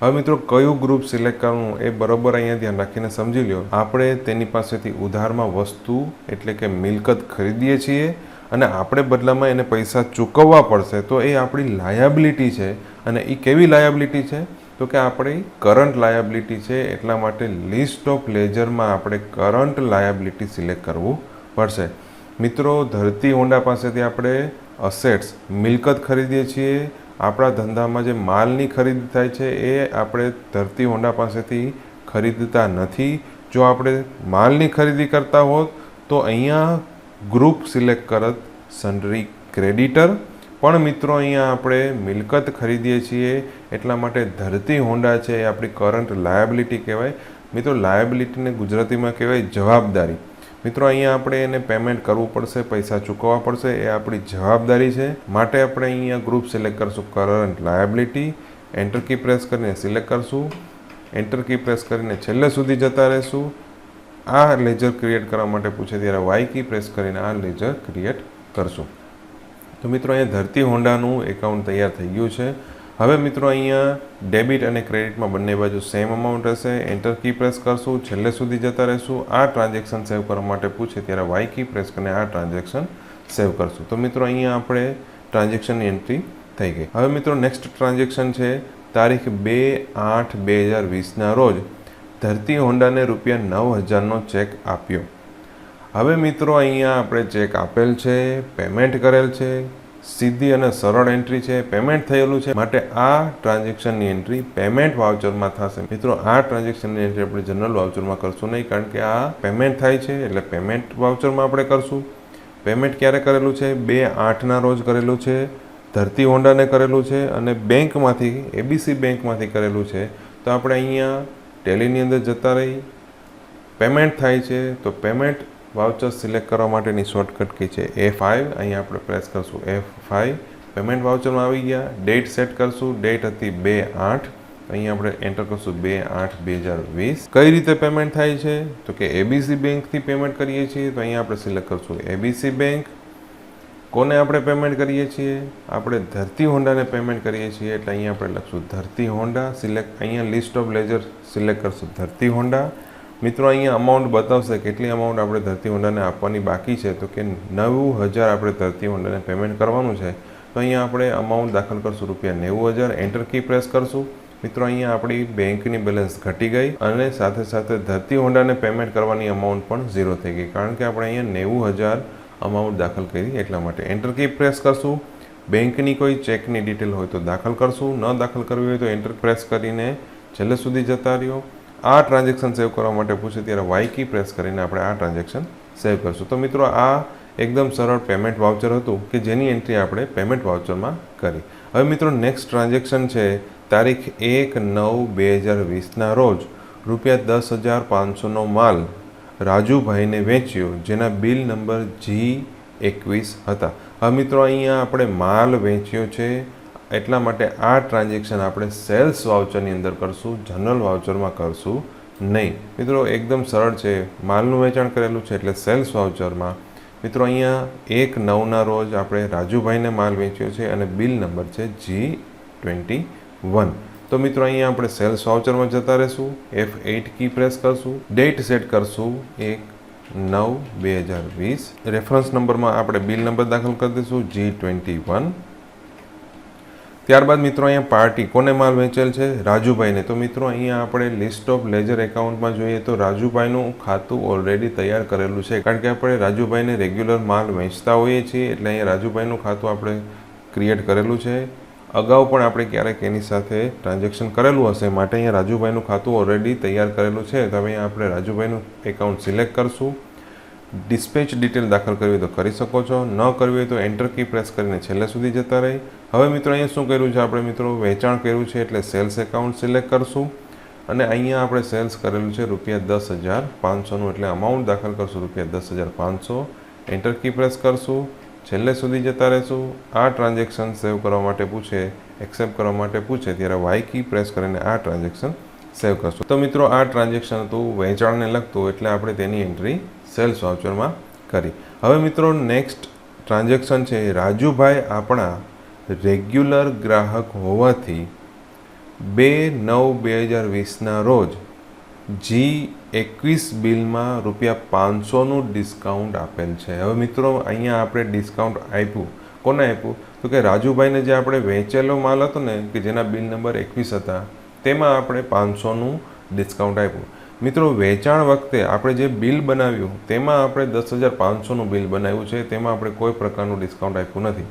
હવે મિત્રો કયું ગ્રુપ સિલેક્ટ કરવું એ બરોબર અહીંયા ધ્યાન રાખીને સમજી લો. આપણે તેની પાસેથી ઉધારમાં વસ્તુ એટલે કે મિલકત ખરીદીએ છીએ અને આપણે બદલામાં એને પૈસા ચૂકવવા પડશે. તો એ આપણી લાયબિલિટી છે. અને એ કેવી લાયબિલિટી છે? તો કે આપણી કરંટ લાયબિલિટી છે. એટલા માટે લિસ્ટ ઓફ લેજરમાં આપણે કરંટ લાયબિલિટી સિલેક્ટ કરવું પડશે. મિત્રો ધરતી હોન્ડા પાસેથી આપણે અસેટ્સ મિલકત ખરીદીએ છીએ. આપણા ધંધામાં જે માલની ખરીદી થાય છે એ આપણે ધરતી હોન્ડા પાસેથી ખરીદતા નથી. જો આપણે માલની ખરીદી કરતા હોત તો અહીંયા ગ્રુપ સિલેક્ટ કરત સન્ડરી ક્રેડિટર. પણ મિત્રો અહીંયા આપણે મિલકત ખરીદીએ છીએ એટલા માટે ધરતી હોન્ડા છે એ આપણી કરંટ લાયબિલિટી કહેવાય. મિત્રો લાયબિલિટીને ગુજરાતીમાં કહેવાય જવાબદારી. મિત્રો અહીંયા આપણે એને પેમેન્ટ કરવું પડશે, પૈસા ચૂકવવા પડશે, એ આપણી જવાબદારી છે. માટે આપણે અહીંયા ગ્રુપ સિલેક્ટ કરશું current liability. Enter key press કરીને સિલેક્ટ કરશું. એન્ટર કી પ્રેસ કરીને છેલ્લે સુધી જતા રહેશું. આ લેજર ક્રિએટ કરવા માટે પૂછે ત્યારે વાય કી પ્રેસ કરીને આ લેજર ક્રિએટ કરશું. તો મિત્રો અહીંયા ધરતી હોન્ડાનું એકાઉન્ટ તૈયાર થઈ ગયું છે. હવે મિત્રો અહીંયા ડેબિટ અને ક્રેડિટમાં બંને બાજુ સેમ અમાઉન્ટ રહેશે. એન્ટર કી પ્રેસ કરશું, છેલ્લે સુધી જતા રહેશું. આ ટ્રાન્ઝેક્શન સેવ કરવા માટે પૂછે ત્યારે વાય કી પ્રેસ કરીને આ ટ્રાન્ઝેક્શન સેવ કરશું. તો મિત્રો અહીંયા આપણે ટ્રાન્ઝેક્શનની એન્ટ્રી થઈ ગઈ. હવે મિત્રો નેક્સ્ટ ટ્રાન્ઝેક્શન છે તારીખ 2/8/2020ના રોજ ધરતી હોન્ડાને ₹9,000નો ચેક આપ્યો. હવે મિત્રો અહીંયા આપણે ચેક આપેલ છે, પેમેન્ટ કરેલ છે, સીધી અને સરળ એન્ટ્રી છે, પેમેન્ટ થયેલું છે. માટે આ ટ્રાન્ઝેક્શનની એન્ટ્રી પેમેન્ટ વાઉચરમાં થશે. મિત્રો આ ટ્રાન્ઝેક્શનની એન્ટ્રી આપણે જનરલ વાઉચરમાં કરશું નહીં, કારણ કે આ પેમેન્ટ થાય છે એટલે પેમેન્ટ વાઉચરમાં આપણે કરશું. પેમેન્ટ ક્યારે કરેલું છે? 2/8ના રોજ કરેલું છે, ધરતી હોન્ડાને કરેલું છે અને બેંકમાંથી ABC બેંકમાંથી કરેલું છે. તો આપણે અહીંયા ટેલીની અંદર જતા રહી પેમેન્ટ થાય છે. તો પેમેન્ટ વાઉચર સિલેક્ટ કરવા માટેની શોર્ટકટ કી છે F5. અહીંયા આપણે પ્રેસ કરશું F5. પેમેન્ટ વાઉચરમાં આવી ગયા. ડેટ સેટ કરશું. ડેટ હતી 2/8. અહીંયા આપણે એન્ટર કરશું 2/8/2020. કઈ રીતે પેમેન્ટ થાય છે? તો કે ABC બેંકથી પેમેન્ટ કરીએ છીએ. તો અહીંયા આપણે સિલેક્ટ કરશું ABC બેંક. કોને આપણે પેમેન્ટ કરીએ છીએ? આપણે ધરતી હોન્ડાને પેમેન્ટ કરીએ છીએ એટલે અહીંયા આપણે લખશું ધરતી હોન્ડા. સિલેક્ટ અહીંયા લિસ્ટ ઓફ લેજર સિલેક્ટ કરશું ધરતી હોન્ડા. મિત્રો અહીંયા અમાઉન્ટ બતાવશે કેટલી અમાઉન્ટ આપણે ધરતી હોન્ડાને આપવાની બાકી છે. તો કે 9,000 આપણે ધરતી હોન્ડાને પેમેન્ટ કરવાનું છે. તો અહીંયા આપણે અમાઉન્ટ દાખલ કરશું ₹90,000. એન્ટર કી પ્રેસ કરશું. મિત્રો અહીંયા આપણી બેંકની બેલેન્સ ઘટી ગઈ અને સાથે સાથે ધરતી હોન્ડાને પેમેન્ટ કરવાની અમાઉન્ટ પણ 0 થઈ ગઈ, કારણ કે આપણે અહીંયા 90,000 અમાઉન્ટ દાખલ કરી એટલા માટે. એન્ટર કી પ્રેસ કરશું. બેંકની કોઈ ચેકની ડિટેલ હોય તો દાખલ કરશું, ન દાખલ કરવી હોય તો એન્ટર પ્રેસ કરીને છેલ્લે સુધી જતા રહ્યો. આ ટ્રાન્ઝેક્શન સેવ કરવા માટે પૂછે ત્યારે વાય કી પ્રેસ કરીને આપણે આ ટ્રાન્ઝેક્શન સેવ કરશું. તો મિત્રો આ એકદમ સરળ પેમેન્ટ વાઉચર હતું કે જેની એન્ટ્રી આપણે પેમેન્ટ વાઉચરમાં કરી. હવે મિત્રો નેક્સ્ટ ટ્રાન્ઝેક્શન છે તારીખ 1/9/2020ના રોજ ₹10,500નો માલ રાજુભાઈને વેચ્યો જેના બિલ નંબર G21 હતા. હવે મિત્રો અહીંયા આપણે માલ વેચ્યો છે એટલા માટે આ ટ્રાન્ઝેક્શન આપણે સેલ્સ વાઉચરની અંદર કરશું, જનરલ વાઉચરમાં કરશું નહીં. મિત્રો એકદમ સરળ છે, માલનું વેચાણ કરેલું છે એટલે સેલ્સ વાઉચરમાં. મિત્રો અહીંયા 1/9 રોજ આપણે રાજુભાઈને માલ વેચ્યો છે અને બિલ નંબર છે G21. તો મિત્રો અહીંયા આપણે સેલ્સ વાઉચરમાં જતા રહીશું, F8 કી પ્રેસ કરશું, ડેટ સેટ કરશું 1/9/2020. રેફરન્સ નંબરમાં આપણે બિલ નંબર દાખલ કરી દઈશું G21. ત્યારબાદ મિત્રો અહીંયા પાર્ટી કોને માલ વેચેલ છે? રાજુભાઈને. તો મિત્રો અહીંયા આપણે લિસ્ટ ઓફ લેજર એકાઉન્ટમાં જોઈએ તો રાજુભાઈનું ખાતું ઓલરેડી તૈયાર કરેલું છે, કારણ કે આપણે રાજુભાઈને રેગ્યુલર માલ વેચતા હોઈએ છીએ એટલે અહીંયા રાજુભાઈનું ખાતું આપણે ક્રિએટ કરેલું છે. અગાઉ પણ આપણે ક્યારેક એની સાથે ટ્રાન્ઝેક્શન કરેલું હશે માટે અહીંયા રાજુભાઈનું ખાતું ઓલરેડી તૈયાર કરેલું છે. તો અહીંયા આપણે રાજુભાઈનું એકાઉન્ટ સિલેક્ટ કરશું. ડિસ્પેચ ડિટેલ દાખલ કરવી હોય તો કરી શકો છો, ન કરવી હોય તો એન્ટર કી પ્રેસ કરીને છેલ્લે સુધી જતા રહી. હવે મિત્રો અહીંયા શું કર્યું છે આપણે? મિત્રો વેચાણ કર્યું છે એટલે સેલ્સ એકાઉન્ટ સિલેક્ટ કરશું અને અહીંયા આપણે સેલ્સ કરેલું છે ₹10,500નું એટલે અમાઉન્ટ દાખલ કરશું ₹10,500. એન્ટર કી પ્રેસ કરશું, છેલ્લે સુધી જતા રહેશું. આ ટ્રાન્ઝેક્શન સેવ કરવા માટે પૂછે, એક્સેપ્ટ કરવા માટે પૂછે ત્યારે વાય કી પ્રેસ કરીને આ ટ્રાન્ઝેક્શન સેવ કરશું. તો મિત્રો આ ટ્રાન્ઝેક્શન હતું વેચાણને લગતું એટલે આપણે તેની એન્ટ્રી સેલ્સ વાઉચરમાં કરી. હવે મિત્રો નેક્સ્ટ ટ્રાન્ઝેક્શન છે રાજુભાઈ આપણા રેગ્યુલર ગ્રાહક હોવાથી 2/9/2020ના રોજ G21 બિલમાં ₹500નું ડિસ્કાઉન્ટ આપેલ છે. હવે મિત્રો અહીંયા આપણે ડિસ્કાઉન્ટ આપ્યું, કોને આપ્યું? તો કે રાજુભાઈને જે આપણે વેચેલો માલ હતો ને કે જેના બિલ નંબર 21 હતા તેમાં આપણે 500નું ડિસ્કાઉન્ટ આપ્યું. મિત્રો વેચાણ વખતે આપણે જે બિલ બનાવ્યું તેમાં આપણે 10,500નું બિલ બનાવ્યું છે, તેમાં આપણે કોઈ પ્રકારનું ડિસ્કાઉન્ટ આપ્યું નથી.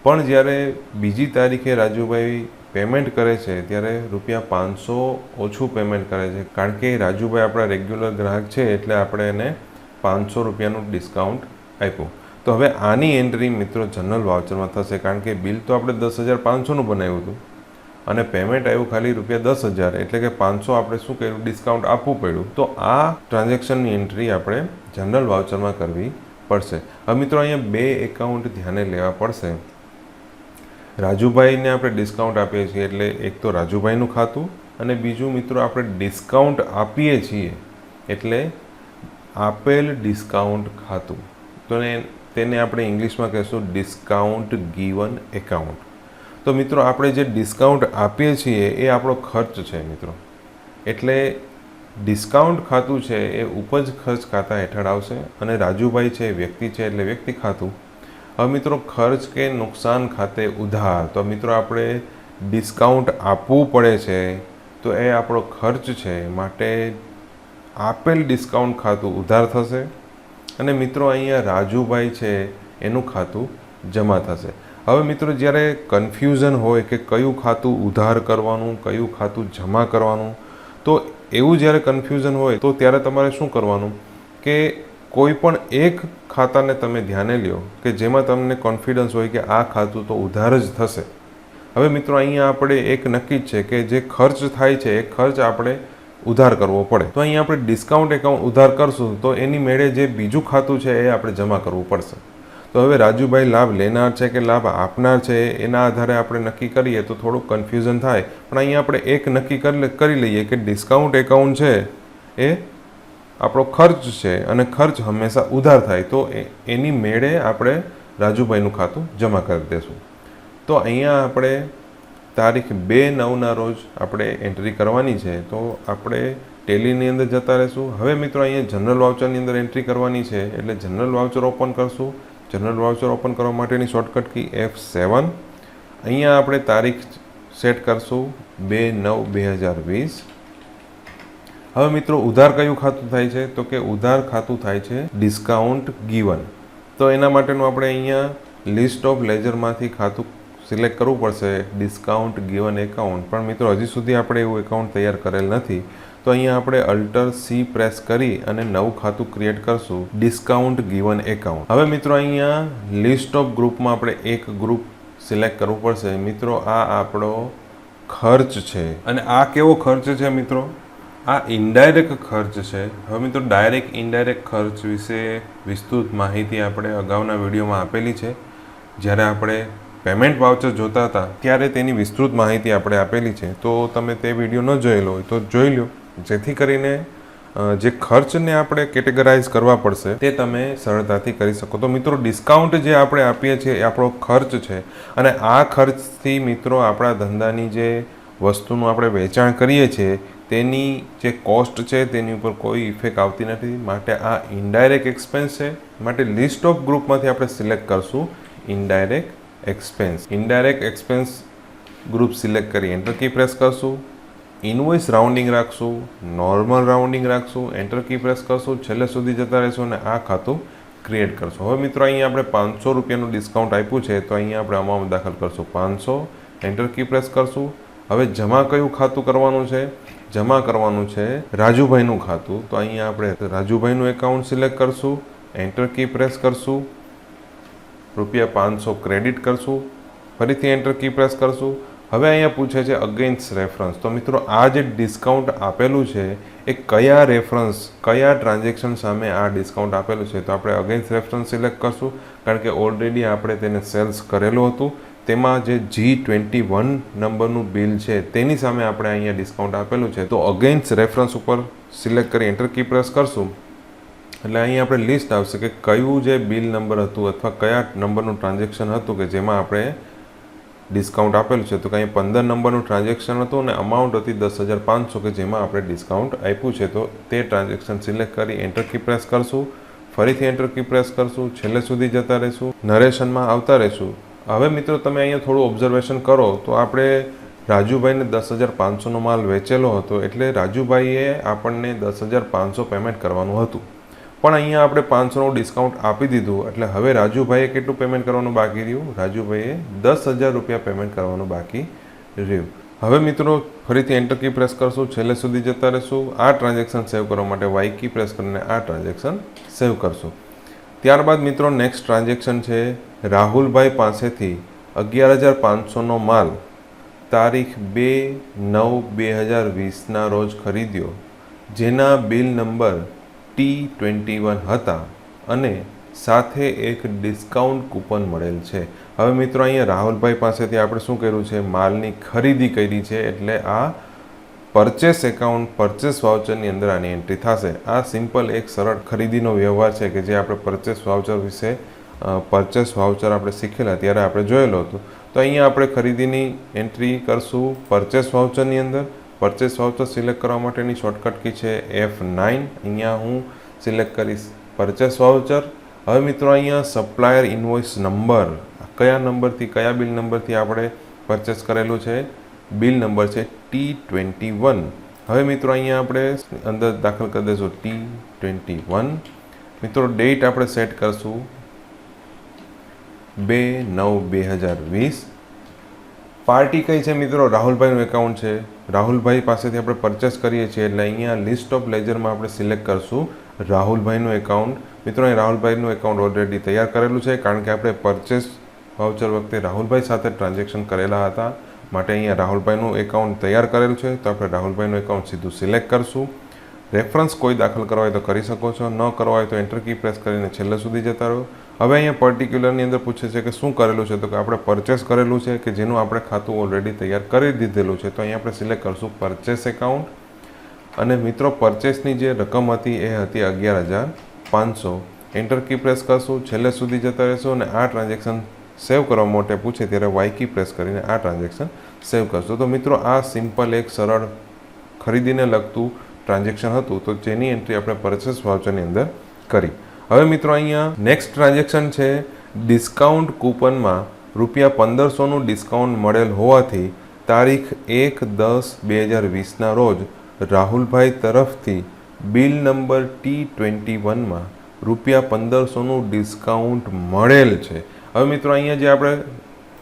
પણ જ્યારે બીજી તારીખે રાજુભાઈ પેમેન્ટ કરે છે ત્યારે ₹500 ઓછું પેમેન્ટ કરે છે, કારણ કે રાજુભાઈ આપણા રેગ્યુલર ગ્રાહક છે એટલે આપણે એને ₹500નું ડિસ્કાઉન્ટ આપ્યું. તો હવે આની એન્ટ્રી મિત્રો જનરલ વાઉચરમાં થશે, કારણ કે બિલ તો આપણે 10,500નું બનાવ્યું હતું અને પેમેન્ટ આવ્યું ખાલી ₹10,000 એટલે કે 500 આપણે શું કર્યું? ડિસ્કાઉન્ટ આપવું પડ્યું. તો આ ટ્રાન્ઝેક્શનની એન્ટ્રી આપણે જનરલ વાઉચરમાં કરવી પડશે. હવે મિત્રો અહીંયા બે એકાઉન્ટ ધ્યાને લેવા પડશે. રાજુભાઈને આપણે ડિસ્કાઉન્ટ આપીએ છીએ એટલે એક તો રાજુભાઈનું ખાતું અને બીજું મિત્રો આપણે ડિસ્કાઉન્ટ આપીએ છીએ એટલે આપેલ ડિસ્કાઉન્ટ ખાતું. તો તેને આપણે ઇંગ્લિશમાં કહીશું ડિસ્કાઉન્ટ ગિવન એકાઉન્ટ. તો મિત્રો આપણે જે ડિસ્કાઉન્ટ આપીએ છીએ એ આપણો ખર્ચ છે મિત્રો, એટલે ડિસ્કાઉન્ટ ખાતું છે એ ઉપજ ખર્ચ ખાતા હેઠળ આવશે અને રાજુભાઈ છે વ્યક્તિ છે એટલે વ્યક્તિ ખાતું. હવે મિત્રો ખર્ચ કે નુકસાન ખાતે ઉધાર, તો મિત્રો આપણે ડિસ્કાઉન્ટ આપવું પડે છે તો એ આપણો ખર્ચ છે માટે આપેલ ડિસ્કાઉન્ટ ખાતું ઉધાર થશે અને મિત્રો અહીંયા રાજુભાઈ છે એનું ખાતું જમા થશે. હવે મિત્રો જ્યારે કન્ફ્યુઝન હોય કે કયું ખાતું ઉધાર કરવાનું, કયું ખાતું જમા કરવાનું, તો એવું જ્યારે કન્ફ્યુઝન હોય તો ત્યારે તમારે શું કરવાનું કે કોઈ પણ એક ખાતાને તમે ધ્યાને લ્યો કે જેમાં તમને કોન્ફિડન્સ હોય કે આ ખાતું તો ઉધાર જ થશે. હવે મિત્રો અહીંયા આપણે એક નક્કી જ છે કે જે ખર્ચ થાય છે એ ખર્ચ આપણે ઉધાર કરવો પડે. તો અહીંયા આપણે ડિસ્કાઉન્ટ એકાઉન્ટ ઉધાર કરશું તો એની મેળે જે બીજું ખાતું છે એ આપણે જમા કરવું પડશે. તો હવે રાજુભાઈ લાભ લેનાર છે કે લાભ આપનાર છે એના આધારે આપણે નક્કી કરીએ તો થોડુંક કન્ફ્યુઝન થાય, પણ અહીંયા આપણે એક નક્કી કરી લઈએ કે ડિસ્કાઉન્ટ એકાઉન્ટ છે એ આપણો ખર્ચ છે અને ખર્ચ હંમેશા ઉધાર થાય, તો એની મેળે આપણે રાજુભાઈનું ખાતું જમા કરી દઈશું. તો અહીંયા આપણે તારીખ 2/9ના રોજ આપણે એન્ટ્રી કરવાની છે, તો આપણે ટેલીની અંદર જતા રહીશું. હવે મિત્રો અહીંયા જનરલ વાઉચરની અંદર એન્ટ્રી કરવાની છે એટલે જનરલ વાઉચર ઓપન કરશું. જનરલ વાઉચર ઓપન કરવા માટેની શોર્ટકટ કી F7. અહીંયા આપણે તારીખ સેટ કરશું 2/9/2020. હવે મિત્રો ઉધાર કયું ખાતું થાય છે? તો કે ઉધાર ખાતું થાય છે ડિસ્કાઉન્ટ ગિવન. તો એના માટેનું આપણે અહીંયા લિસ્ટ ઓફ લેજરમાંથી ખાતું સિલેક્ટ કરવું પડશે, ડિસ્કાઉન્ટ ગિવન એકાઉન્ટ. પણ મિત્રો હજી સુધી આપણે એવું એકાઉન્ટ તૈયાર કરેલ નથી, તો અહીંયા આપણે Alt+C પ્રેસ કરી અને નવું ખાતું ક્રિએટ કરશું, ડિસ્કાઉન્ટ ગિવન એકાઉન્ટ. હવે મિત્રો અહીંયા લિસ્ટ ઓફ ગ્રુપમાં આપણે એક ગ્રુપ સિલેક્ટ કરવું પડશે. મિત્રો આ આપણો ખર્ચ છે અને આ કેવો ખર્ચ છે મિત્રો? આ ઇનડાયરેક્ટ ખર્ચ છે. હવે મિત્રો ડાયરેક્ટ ઇનડાયરેક્ટ ખર્ચ વિશે વિસ્તૃત માહિતી આપણે અગાઉના વિડીયોમાં આપેલી છે. જ્યારે આપણે પેમેન્ટ વાઉચર જોતા હતા ત્યારે તેની વિસ્તૃત માહિતી આપણે આપેલી છે. તો તમે તે વિડીયો ન જોયેલો હોય તો જોઈ લો, જેથી કરીને જે ખર્ચને આપણે કેટેગરાઇઝ કરવા પડશે તે તમે સરળતાથી કરી શકો. તો મિત્રો ડિસ્કાઉન્ટ જે આપણે આપીએ છીએ એ આપણો ખર્ચ છે, અને આ ખર્ચથી મિત્રો આપણા ધંધાની જે વસ્તુનું આપણે વેચાણ કરીએ છીએ તેની જે કોસ્ટ છે તેની ઉપર કોઈ ઇફેક્ટ આવતી નથી. માટે આ ઇનડાયરેક્ટ એક્સપેન્સ છે. માટે લિસ્ટ ઓફ ગ્રુપમાંથી આપણે સિલેક્ટ કરશું indirect expense. Indirect expense group select કરી એન્ટર કી પ્રેસ કરશું. ઇનવોઇસ રાઉન્ડિંગ રાખશું, નોર્મલ રાઉન્ડિંગ રાખશું, એન્ટર કી પ્રેસ કરશું, છેલ્લે સુધી જતા રહેશું અને આ ખાતું ક્રિએટ કરશું. હવે મિત્રો અહીંયા આપણે 500 રૂપિયાનું ડિસ્કાઉન્ટ આપ્યું છે, તો અહીંયા આપણે અમાઉન્ટ દાખલ કરશું 500, એન્ટર કી પ્રેસ કરશું. હવે જમા કયું ખાતું કરવાનું છે? જમા કરવાનું છે રાજુભાઈનું ખાતું. તો અહીંયા આપણે રાજુભાઈનું એકાઉન્ટ સિલેક્ટ કરશું, એન્ટર કી પ્રેસ કરશું, ₹500 ક્રેડિટ કરશું, ફરીથી એન્ટર કી પ્રેસ કરશું. હવે અહીંયા પૂછે છે અગેન્સ્ટ રેફરન્સ. તો મિત્રો આ જે ડિસ્કાઉન્ટ આપેલું છે એ કયા રેફરન્સ, કયા ટ્રાન્ઝેક્શન સામે આ ડિસ્કાઉન્ટ આપેલું છે? તો આપણે અગેન્સ્ટ રેફરન્સ સિલેક્ટ કરશું, કારણ કે ઓલરેડી આપણે તેને સેલ્સ કરેલું હતું. તેમાં જે G21 નંબરનું બિલ છે તેની સામે આપણે અહીંયા ડિસ્કાઉન્ટ આપેલું છે. તો અગેન્સ્ટ રેફરન્સ ઉપર સિલેક્ટ કરી એન્ટર કી પ્રેસ કરશું એટલે અહીંયા આપણે લિસ્ટ આવશે કે કયું જે બિલ નંબર હતું અથવા કયા નંબરનું ટ્રાન્ઝેક્શન હતું કે જેમાં આપણે ડિસ્કાઉન્ટ આપેલું છે. તો કંઈ 15 નંબરનું ટ્રાન્ઝેક્શન હતું અને અમાઉન્ટ હતી 10,500 કે જેમાં આપણે ડિસ્કાઉન્ટ આપ્યું છે. તો તે ટ્રાન્ઝેક્શન સિલેક્ટ કરી એન્ટર કી પ્રેસ કરશું, ફરીથી એન્ટર કી પ્રેસ કરશું, છેલ્લે સુધી જતા રહીશું, નરેશનમાં આવતા રહીશું. હવે મિત્રો તમે અહીંયા થોડું ઓબ્ઝર્વેશન કરો તો આપણે રાજુભાઈને 10,500નો માલ વેચેલો હતો, એટલે રાજુભાઈએ આપણને 10,500 પેમેન્ટ કરવાનું હતું. પણ અહીંયા આપણે 500નું ડિસ્કાઉન્ટ આપી દીધું, એટલે હવે રાજુભાઈએ કેટલું પેમેન્ટ કરવાનું બાકી રહ્યું? રાજુભાઈએ 10,000 રૂપિયા પેમેન્ટ કરવાનું બાકી રહ્યું. હવે મિત્રો ફરીથી એન્ટર કી પ્રેસ કરશું, છેલ્લે સુધી જતા રહીશું. આ ટ્રાન્ઝેક્શન સેવ કરવા માટે વાય કી પ્રેસ કરીને આ ટ્રાન્ઝેક્શન સેવ કરશું. ત્યારબાદ મિત્રો નેક્સ્ટ ટ્રાન્ઝેક્શન છે રાહુલભાઈ પાસેથી 11,500નો માલ તારીખ 2/9/2020ના રોજ ખરીદ્યો, જેના બિલ નંબર T21 હતા અને સાથે એક ડિસ્કાઉન્ટ કૂપન મળેલ છે. હવે મિત્રો અહીંયા રાહુલભાઈ પાસેથી આપણે શું કર્યું છે? માલની ખરીદી કરી છે, એટલે આ પરચેસ એકાઉન્ટ, પરચેસ વાઉચરની અંદર આની એન્ટ્રી થશે. આ સિમ્પલ એક સરળ ખરીદીનો વ્યવહાર છે કે જે આપણે પરચેસ વાઉચર વિશે પરચેસ વાઉચર આપણે શીખેલા ત્યારે આપણે જોયેલો હતો. તો અહીંયા આપણે ખરીદીની એન્ટ્રી કરશું પરચેસ વાઉચરની અંદર. પરચેસ વાઉચર સિલેક્ટ કરવા માટેની શોર્ટકટ કી છે F9. અહીંયા હું સિલેક્ટ કરીશ પરચેસ વાઉચર. હવે મિત્રો અહીંયા સપ્લાયર ઇનવોઇસ નંબર, કયા નંબરથી, કયા બિલ નંબરથી આપણે પરચેસ કરેલું છે? બિલ નંબર છે T21. હવે મિત્રો અહીંયા આપણે અંદર દાખલ કરી દઈશું T21. મિત્રો ડેટ આપણે સેટ કરશું 2/9/2020. પાર્ટી કઈ છે મિત્રો? રાહુલભાઈનું એકાઉન્ટ છે. રાહુલભાઈ પાસેથી આપણે પરચેસ કરીએ છીએ, એટલે અહીંયા લિસ્ટ ઓફ લેજરમાં આપણે સિલેક્ટ કરશું રાહુલભાઈનું એકાઉન્ટ. મિત્રો અહીં રાહુલભાઈનું એકાઉન્ટ ઓલરેડી તૈયાર કરેલું છે, કારણ કે આપણે પરચેસ વાઉચર વખતે રાહુલભાઈ સાથે ટ્રાન્ઝેક્શન કરેલા હતા. માટે અહીંયા રાહુલભાઈનું એકાઉન્ટ તૈયાર કરેલું છે, તો આપણે રાહુલભાઈનું એકાઉન્ટ સીધું સિલેક્ટ કરશું. રેફરન્સ કોઈ દાખલ કરવા હોય તો કરી શકો છો, ન કરવા હોય તો એન્ટર કી પ્રેસ કરીને છેલ્લે સુધી જતા રહો. હવે અહીંયા પર્ટિક્યુલરની અંદર પૂછે છે કે શું કરેલું છે? તો કે આપણે પરચેસ કરેલું છે કે જેનું આપણે ખાતું ઓલરેડી તૈયાર કરી દીધેલું છે. તો અહીંયા આપણે સિલેક્ટ કરશું પરચેસ એકાઉન્ટ. અને મિત્રો પરચેસની જે રકમ હતી એ હતી 11,500. એન્ટર કી પ્રેસ કરશું, છેલ્લે સુધી જતા રહેશું અને આ ટ્રાન્ઝેક્શન સેવ કરવા માટે પૂછે ત્યારે વાય કી પ્રેસ કરીને આ ટ્રાન્ઝેક્શન સેવ કરશું. તો મિત્રો આ સિમ્પલ એક સરળ ખરીદીને લગતું ટ્રાન્ઝેક્શન હતું, તો જેની એન્ટ્રી આપણે પરચેસ વાઉચરની અંદર કરી. હવે મિત્રો અહીંયા નેક્સ્ટ ટ્રાન્ઝેક્શન છે ડિસ્કાઉન્ટ કૂપનમાં ₹1500નું ડિસ્કાઉન્ટ મળેલ હોવાથી તારીખ 1/10/2020ના રોજ રાહુલભાઈ તરફથી બિલ નંબર T21માં ₹1500નું ડિસ્કાઉન્ટ મળેલ છે. હવે મિત્રો અહીંયા જે આપણે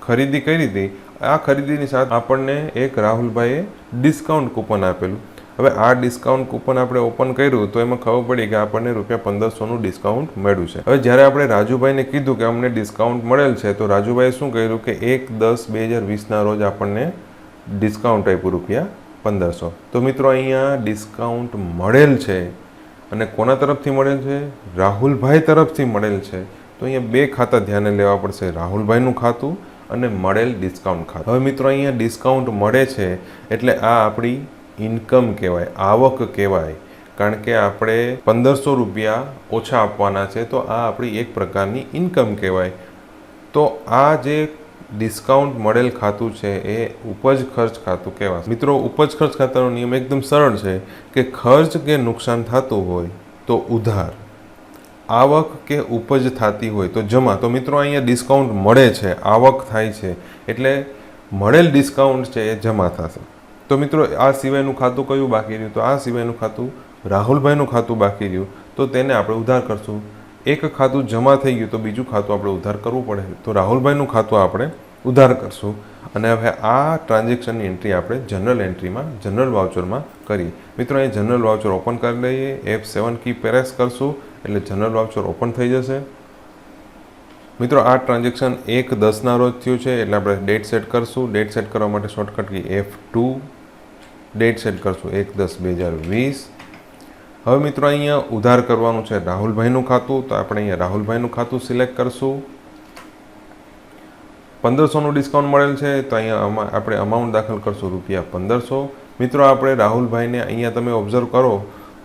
ખરીદી કરી હતી, આ ખરીદીની સાથે આપણને એક રાહુલભાઈએ ડિસ્કાઉન્ટ કૂપન આપેલું. હવે આ ડિસ્કાઉન્ટ કૂપન આપણે ઓપન કર્યું તો એમાં ખબર પડી કે આપણને ₹1500નું ડિસ્કાઉન્ટ મળ્યું છે. હવે જ્યારે આપણે રાજુભાઈને કીધું કે અમને ડિસ્કાઉન્ટ મળેલ છે, તો રાજુભાઈએ શું કર્યું કે 1/10/2020ના રોજ આપણને ડિસ્કાઉન્ટ આપ્યું 1500. તો મિત્રો અહીંયા ડિસ્કાઉન્ટ મળેલ છે અને કોના તરફથી મળેલ છે? રાહુલભાઈ તરફથી મળેલ છે. તો અહીંયા બે ખાતા ધ્યાને લેવા પડશે, રાહુલભાઈનું ખાતું અને મળેલ ડિસ્કાઉન્ટ ખાતું. હવે મિત્રો અહીંયા ડિસ્કાઉન્ટ મળે છે એટલે આ આપણી ઇન્કમ કહેવાય, આવક કહેવાય, કારણ કે આપણે 1500 રૂપિયા ઓછા આપવાના છે, તો આ આપણી એક પ્રકારની ઇન્કમ કહેવાય. તો આ જે ડિસ્કાઉન્ટ મળેલ ખાતું છે એ ઉપજ ખર્ચ ખાતું કહેવાય. મિત્રો ઉપજ ખર્ચ ખાતાનો નિયમ એકદમ સરળ છે કે ખર્ચ કે નુકસાન થતું હોય તો ઉધાર, આવક કે ઉપજ થતી હોય તો જમા. તો મિત્રો અહીંયા ડિસ્કાઉન્ટ મળે છે, આવક થાય છે, એટલે મળેલ ડિસ્કાઉન્ટ છે એ જમા થશે. તો મિત્રો આ સિવાયનું ખાતું કયું બાકી રહ્યું? તો આ સિવાયનું ખાતું રાહુલભાઈનું ખાતું બાકી રહ્યું, તો તેને આપણે ઉધાર કરશું. એક ખાતું જમા થઈ ગયું તો બીજું ખાતું આપણે ઉધાર કરવું પડે, તો રાહુલભાઈનું ખાતું આપણે ઉધાર કરશું. અને હવે આ ટ્રાન્ઝેક્શનની એન્ટ્રી આપણે જનરલ એન્ટ્રીમાં, જનરલ વાઉચરમાં કરીએ. મિત્રો અહીં જનરલ વાઉચર ઓપન કરી લઈએ, F7 કી પ્રેસ કરશું એટલે જનરલ વાઉચર ઓપન થઈ જશે. મિત્રો આ ટ્રાન્ઝેક્શન 1/10 રોજ થયું છે એટલે આપણે ડેટ સેટ કરશું. ડેટ સેટ કરવા માટે shortcut key F2, date set કરશું 1/10/2020. હવે મિત્રો અહીંયા ઉધાર કરવાનું છે રાહુલભાઈનું ખાતું, તો આપણે અહીંયા રાહુલભાઈનું ખાતું સિલેક્ટ કરશું. 1500નું ડિસ્કાઉન્ટ મળેલ છે તો અહીંયા આપણે અમાઉન્ટ દાખલ કરશું ₹1500. મિત્રો આપણે રાહુલભાઈને અહીંયા તમે ઓબ્ઝર્વ કરો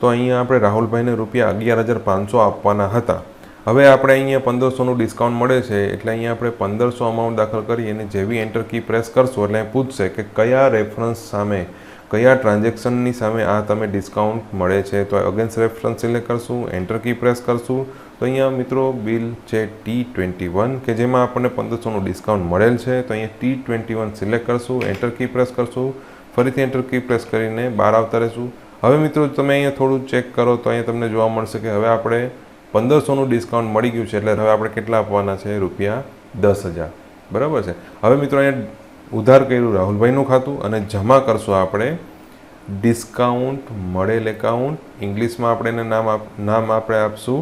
તો અહીંયા આપણે રાહુલભાઈને ₹11,500 આપવાના હતા. હવે આપણે અહીંયા 1500નું ડિસ્કાઉન્ટ મળે છે એટલે અહીંયા આપણે 1500 અમાઉન્ટ દાખલ કરી અને જેવી એન્ટર કી પ્રેસ કરશું એટલે પૂછશે કે કયા રેફરન્સ સામે, કયા ટ્રાન્ઝેક્શનની સામે આ તમે ડિસ્કાઉન્ટ મળે છે. તો અગેન્સ્ટ રેફરન્સ સિલેક્ટ કરશું, એન્ટર કી પ્રેસ કરશું. તો અહીંયા મિત્રો બિલ છે T21 કે જેમાં આપણને 1500નું ડિસ્કાઉન્ટ મળેલ છે. તો અહીંયા T21 સિલેક્ટ કરશું, એન્ટર કી પ્રેસ કરશું, ફરીથી એન્ટર કી પ્રેસ કરીને બહાર આવતા રહેશું. હવે મિત્રો તમે અહીંયા થોડું ચેક કરો તો અહીંયા તમને જોવા મળશે કે હવે આપણે 1500નું ડિસ્કાઉન્ટ મળી ગયું છે એટલે હવે આપણે કેટલા આપવાના છે? ₹10,000. બરાબર છે. હવે મિત્રો અહીંયા ઉધાર કર્યું રાહુલભાઈનું ખાતું અને જમા કરશું આપણે ડિસ્કાઉન્ટ મળેલ એકાઉન્ટ. ઇંગ્લિશમાં આપણે એને નામ આપણે આપશું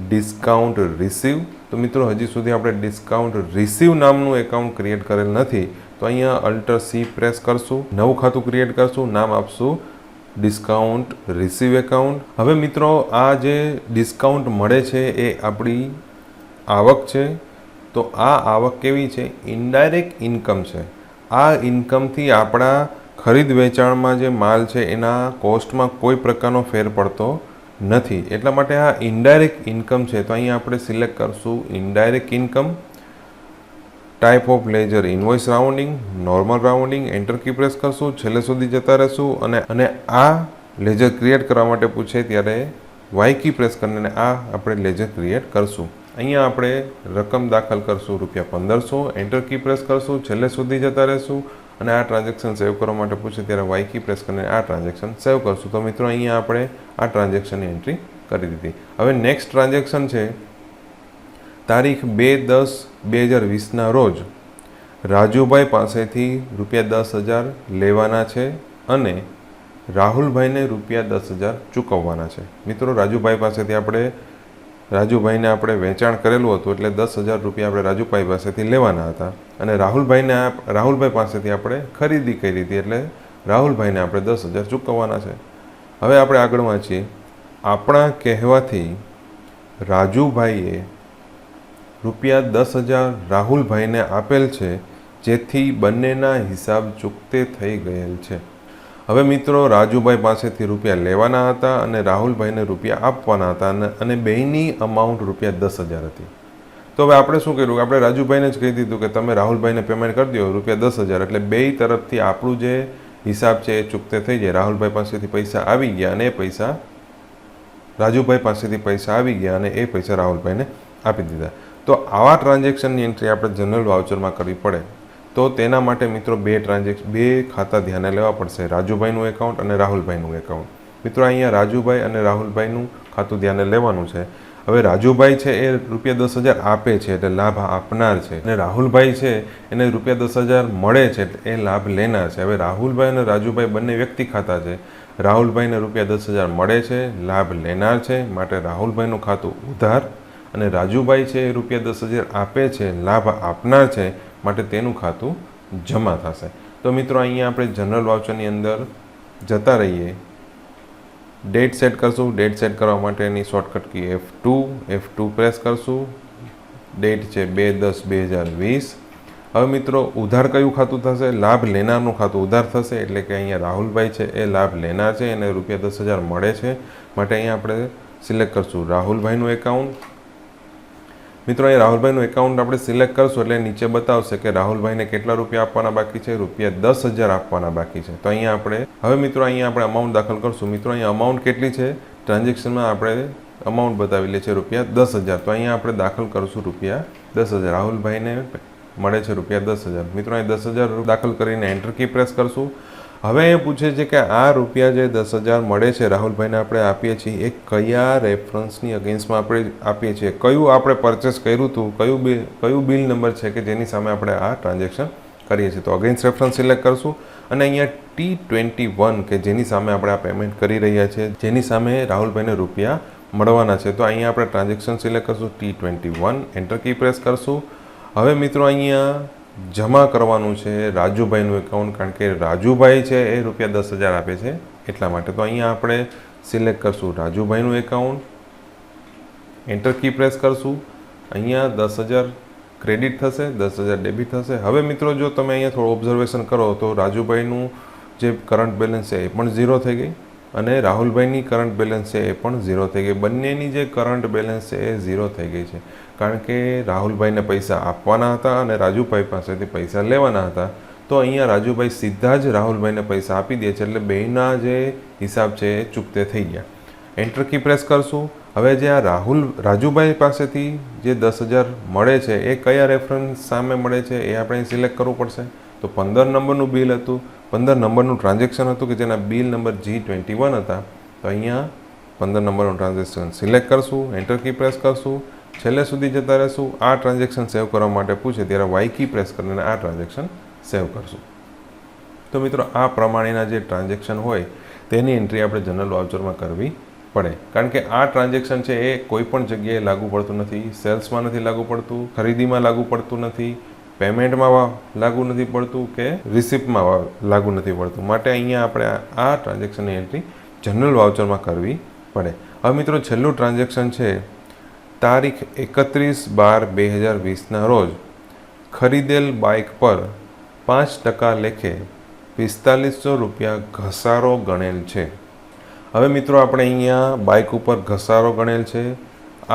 ડિસ્કાઉન્ટ રિસીવ. તો મિત્રો હજી સુધી આપણે ડિસ્કાઉન્ટ રિસીવ નામનું એકાઉન્ટ ક્રિએટ કરેલ નથી, તો અહીંયા Alt+C પ્રેસ કરશું, નવું ખાતું ક્રિએટ કરશું, નામ આપશું ડિસ્કાઉન્ટ રિસીવ એકાઉન્ટ. હવે મિત્રો આ જે ડિસ્કાઉન્ટ મળે છે એ આપણી આવક છે. તો આ આવક કેવી છે? ઇનડાયરેક્ટ ઇન્કમ છે. આ ઇન્કમથી આપણા ખરીદ વેચાણમાં જે માલ છે એના કોસ્ટમાં કોઈ પ્રકારનો ફેર પડતો નથી, એટલા માટે આ ઇનડાયરેક્ટ ઇન્કમ છે. તો અહીંયા આપણે સિલેક્ટ કરશું indirect income. Type of ledger invoice rounding, normal rounding, enter key press કરશું, છેલ્લે સુધી જતા રહેશું અને આ લેજર ક્રિએટ કરવા માટે પૂછે ત્યારે Y કી પ્રેસ કરીને આ આપણે લેજર ક્રિએટ કરશું. અહીંયા આપણે રકમ દાખલ કરશું ₹1500, એન્ટર કી પ્રેસ કરશું, છેલ્લે સુધી જતા રહેશું અને આ ટ્રાન્ઝેક્શન સેવ કરવા માટે પૂછે ત્યારે Y કી પ્રેસ કરીને આ ટ્રાન્ઝેક્શન સેવ કરશું. તો મિત્રો અહીંયા આપણે આ ટ્રાન્ઝેક્શનની એન્ટ્રી કરી દીધી. હવે નેક્સ્ટ ટ્રાન્ઝેક્શન છે તારીખ 2/10/2020ના રોજ રાજુભાઈ પાસેથી ₹10,000 લેવાના છે અને રાહુલભાઈને ₹10,000 ચૂકવવાના છે. મિત્રો રાજુભાઈ પાસેથી રાજુભાઈને આપણે વેચાણ કરેલું હતું એટલે ₹10,000 આપણે રાજુભાઈ પાસેથી લેવાના હતા અને રાહુલભાઈ પાસેથી આપણે ખરીદી કરી હતી એટલે રાહુલભાઈને આપણે 10,000 ચૂકવવાના છે. હવે આપણે આગળ વાંચીએ. આપણા કહેવાથી રાજુભાઈએ ₹10,000 રાહુલભાઈને આપેલ છે જેથી બંનેના હિસાબ ચૂકતે થઈ ગયેલ છે. હવે મિત્રો રાજુભાઈ પાસેથી રૂપિયા લેવાના હતા અને રાહુલભાઈને રૂપિયા આપવાના હતા અને બેયની અમાઉન્ટ ₹10,000 હતી. તો હવે આપણે શું કર્યું? આપણે રાજુભાઈને જ કહી દીધું કે તમે રાહુલભાઈને પેમેન્ટ કરી દો ₹10,000 એટલે બેય તરફથી આપણું જે હિસાબ છે એ ચૂકતે થઈ જાય. રાહુલભાઈ પાસેથી પૈસા આવી ગયા અને એ પૈસા રાજુભાઈ પાસેથી પૈસા આવી ગયા અને એ પૈસા રાહુલભાઈને આપી દીધા. તો આવા ટ્રાન્ઝેક્શનની એન્ટ્રી આપણે જનરલ વાઉચરમાં કરવી પડે તો તેના માટે મિત્રો બે ખાતા ધ્યાને લેવા પડશે, રાજુભાઈનું એકાઉન્ટ અને રાહુલભાઈનું એકાઉન્ટ. મિત્રો અહીંયા રાજુભાઈ અને રાહુલભાઈનું ખાતું ધ્યાને લેવાનું છે. હવે રાજુભાઈ છે એ ₹10,000 આપે છે એટલે લાભ આપનાર છે અને રાહુલભાઈ છે એને ₹10,000 મળે છે એટલે એ લાભ લેનાર છે. હવે રાહુલભાઈ અને રાજુભાઈ બંને વ્યક્તિ ખાતા છે. રાહુલભાઈને ₹10,000 મળે છે, લાભ લેનાર છે, માટે રાહુલભાઈનું ખાતું ઉધાર અને રાજુભાઈ છે એ ₹10,000 આપે છે, લાભ આપનાર છે, માટે તેનું ખાતું જમા થશે. તો મિત્રો અહીંયા આપણે જનરલ વાઉચરની અંદર જતા રહીએ, ડેટ સેટ કરશું. ડેટ સેટ કરવા માટેની શોર્ટકટ કી F2 પ્રેસ કરશું. ડેટ છે 2/10/2020. હવે મિત્રો ઉધાર કયું ખાતું થશે? લાભ લેનારનું ખાતું ઉધાર થશે, એટલે કે અહીંયા રાહુલભાઈ છે એ લાભ લેનાર છે, એને ₹10,000 મળે છે, માટે અહીંયા આપણે સિલેક્ટ કરશું રાહુલભાઈનું એકાઉન્ટ. મિત્રો અહીંયા રાહુલભાઈનું એકાઉન્ટ આપણે સિલેક્ટ કરશું એટલે નીચે બતાવશે કે રાહુલભાઈને કેટલા રૂપિયા આપવાના બાકી છે, ₹10,000 આપવાના બાકી છે. તો અહીંયા આપણે હવે મિત્રો અહીંયા આપણે અમાઉન્ટ દાખલ કરશું. મિત્રો અહીંયા અમાઉન્ટ કેટલી છે? ટ્રાન્ઝેક્શનમાં આપણે અમાઉન્ટ બતાવી લે છે ₹10,000. તો અહીંયા આપણે દાખલ કરશું ₹10,000. રાહુલભાઈને મળે છે ₹10,000. મિત્રો અહીં 10,000 દાખલ કરીને એન્ટર કી પ્રેસ કરશું. હવે એ પૂછે છે કે આ રૂપિયા જે 10,000 મળે છે રાહુલભાઈને આપણે આપીએ છીએ એ કયા રેફરન્સની અગેન્સ્ટમાં આપણે આપીએ છીએ, કયું આપણે પરચેસ કર્યું હતું, કયું બિલ નંબર છે કે જેની સામે આપણે આ ટ્રાન્ઝેક્શન કરીએ છીએ. તો અગેન્સ્ટ રેફરન્સ સિલેક્ટ કરશું અને અહીંયા T21 કે જેની સામે આપણે આ પેમેન્ટ કરી રહ્યા છીએ, જેની સામે રાહુલભાઈને રૂપિયા મળવાના છે. તો અહીંયા આપણે ટ્રાન્ઝેક્શન સિલેક્ટ કરશું T21, એન્ટર કી પ્રેસ કરશું. હવે મિત્રો અહીંયા જમા કરવાનું છે રાજુભાઈનું એકાઉન્ટ, કારણ કે રાજુભાઈ છે એ ₹10,000 આપે છે એટલા માટે. તો અહીંયા આપણે સિલેક્ટ કરશું રાજુભાઈનું એકાઉન્ટ, એન્ટર કી પ્રેસ કરશું. અહીંયા 10,000 ક્રેડિટ થશે, 10,000 ડેબિટ થશે. હવે મિત્રો જો તમે અહીંયા થોડું ઓબ્ઝર્વેશન કરો તો રાજુભાઈનું જે કરંટ બેલેન્સ છે એ પણ 0 થઈ ગઈ અને રાહુલભાઈની કરંટ બેલેન્સ છે એ પણ 0 થઈ ગઈ. બંનેની જે કરંટ બેલેન્સ છે એ 0 થઈ ગઈ છે, કારણ કે રાહુલભાઈને પૈસા આપવાના હતા અને રાજુભાઈ પાસેથી પૈસા લેવાના હતા. તો અહીંયા રાજુભાઈ સીધા જ રાહુલભાઈને પૈસા આપી દે છે, એટલે બેયના જે હિસાબ છે એ ચૂકતે થઈ ગયા. એન્ટર કી પ્રેસ કરશું. હવે જે આ રાજુભાઈ પાસેથી જે 10,000 મળે છે એ કયા રેફરન્સ સામે મળે છે એ આપણે સિલેક્ટ કરવું પડશે. તો 15 નંબરનું બિલ હતું, 15 નંબરનું ટ્રાન્ઝેક્શન હતું કે જેના બિલ નંબર G21 હતા. તો અહીંયા 15 નંબરનું ટ્રાન્ઝેક્શન સિલેક્ટ કરશું, એન્ટર કી પ્રેસ કરશું, છેલ્લે સુધી જતા રહેશું. આ ટ્રાન્ઝેક્શન સેવ કરવા માટે પૂછે ત્યારે Y કી પ્રેસ કરીને આ ટ્રાન્ઝેક્શન સેવ કરશું. તો મિત્રો આ પ્રમાણેના જે ટ્રાન્ઝેક્શન હોય તેની એન્ટ્રી આપણે જનરલ વાઉચરમાં કરવી પડે, કારણ કે આ ટ્રાન્ઝેક્શન છે એ કોઈ પણ જગ્યાએ લાગુ પડતું નથી. સેલ્સમાં નથી લાગુ પડતું, ખરીદીમાં લાગુ પડતું નથી, પેમેન્ટમાં લાગુ નથી પડતું કે રિસિપ્ટમાં લાગુ નથી પડતું. માટે અહીંયા આપણે આ ટ્રાન્ઝેક્શનની એન્ટ્રી જનરલ વાઉચરમાં કરવી પડે. હવે મિત્રો છેલ્લું ટ્રાન્ઝેક્શન છે તારીખ 31/12/2020ના રોજ ખરીદેલ બાઇક પર 5% લેખે ₹4500 ઘસારો ગણેલ છે. હવે મિત્રો આપણે અહીંયા બાઇક ઉપર ઘસારો ગણેલ છે,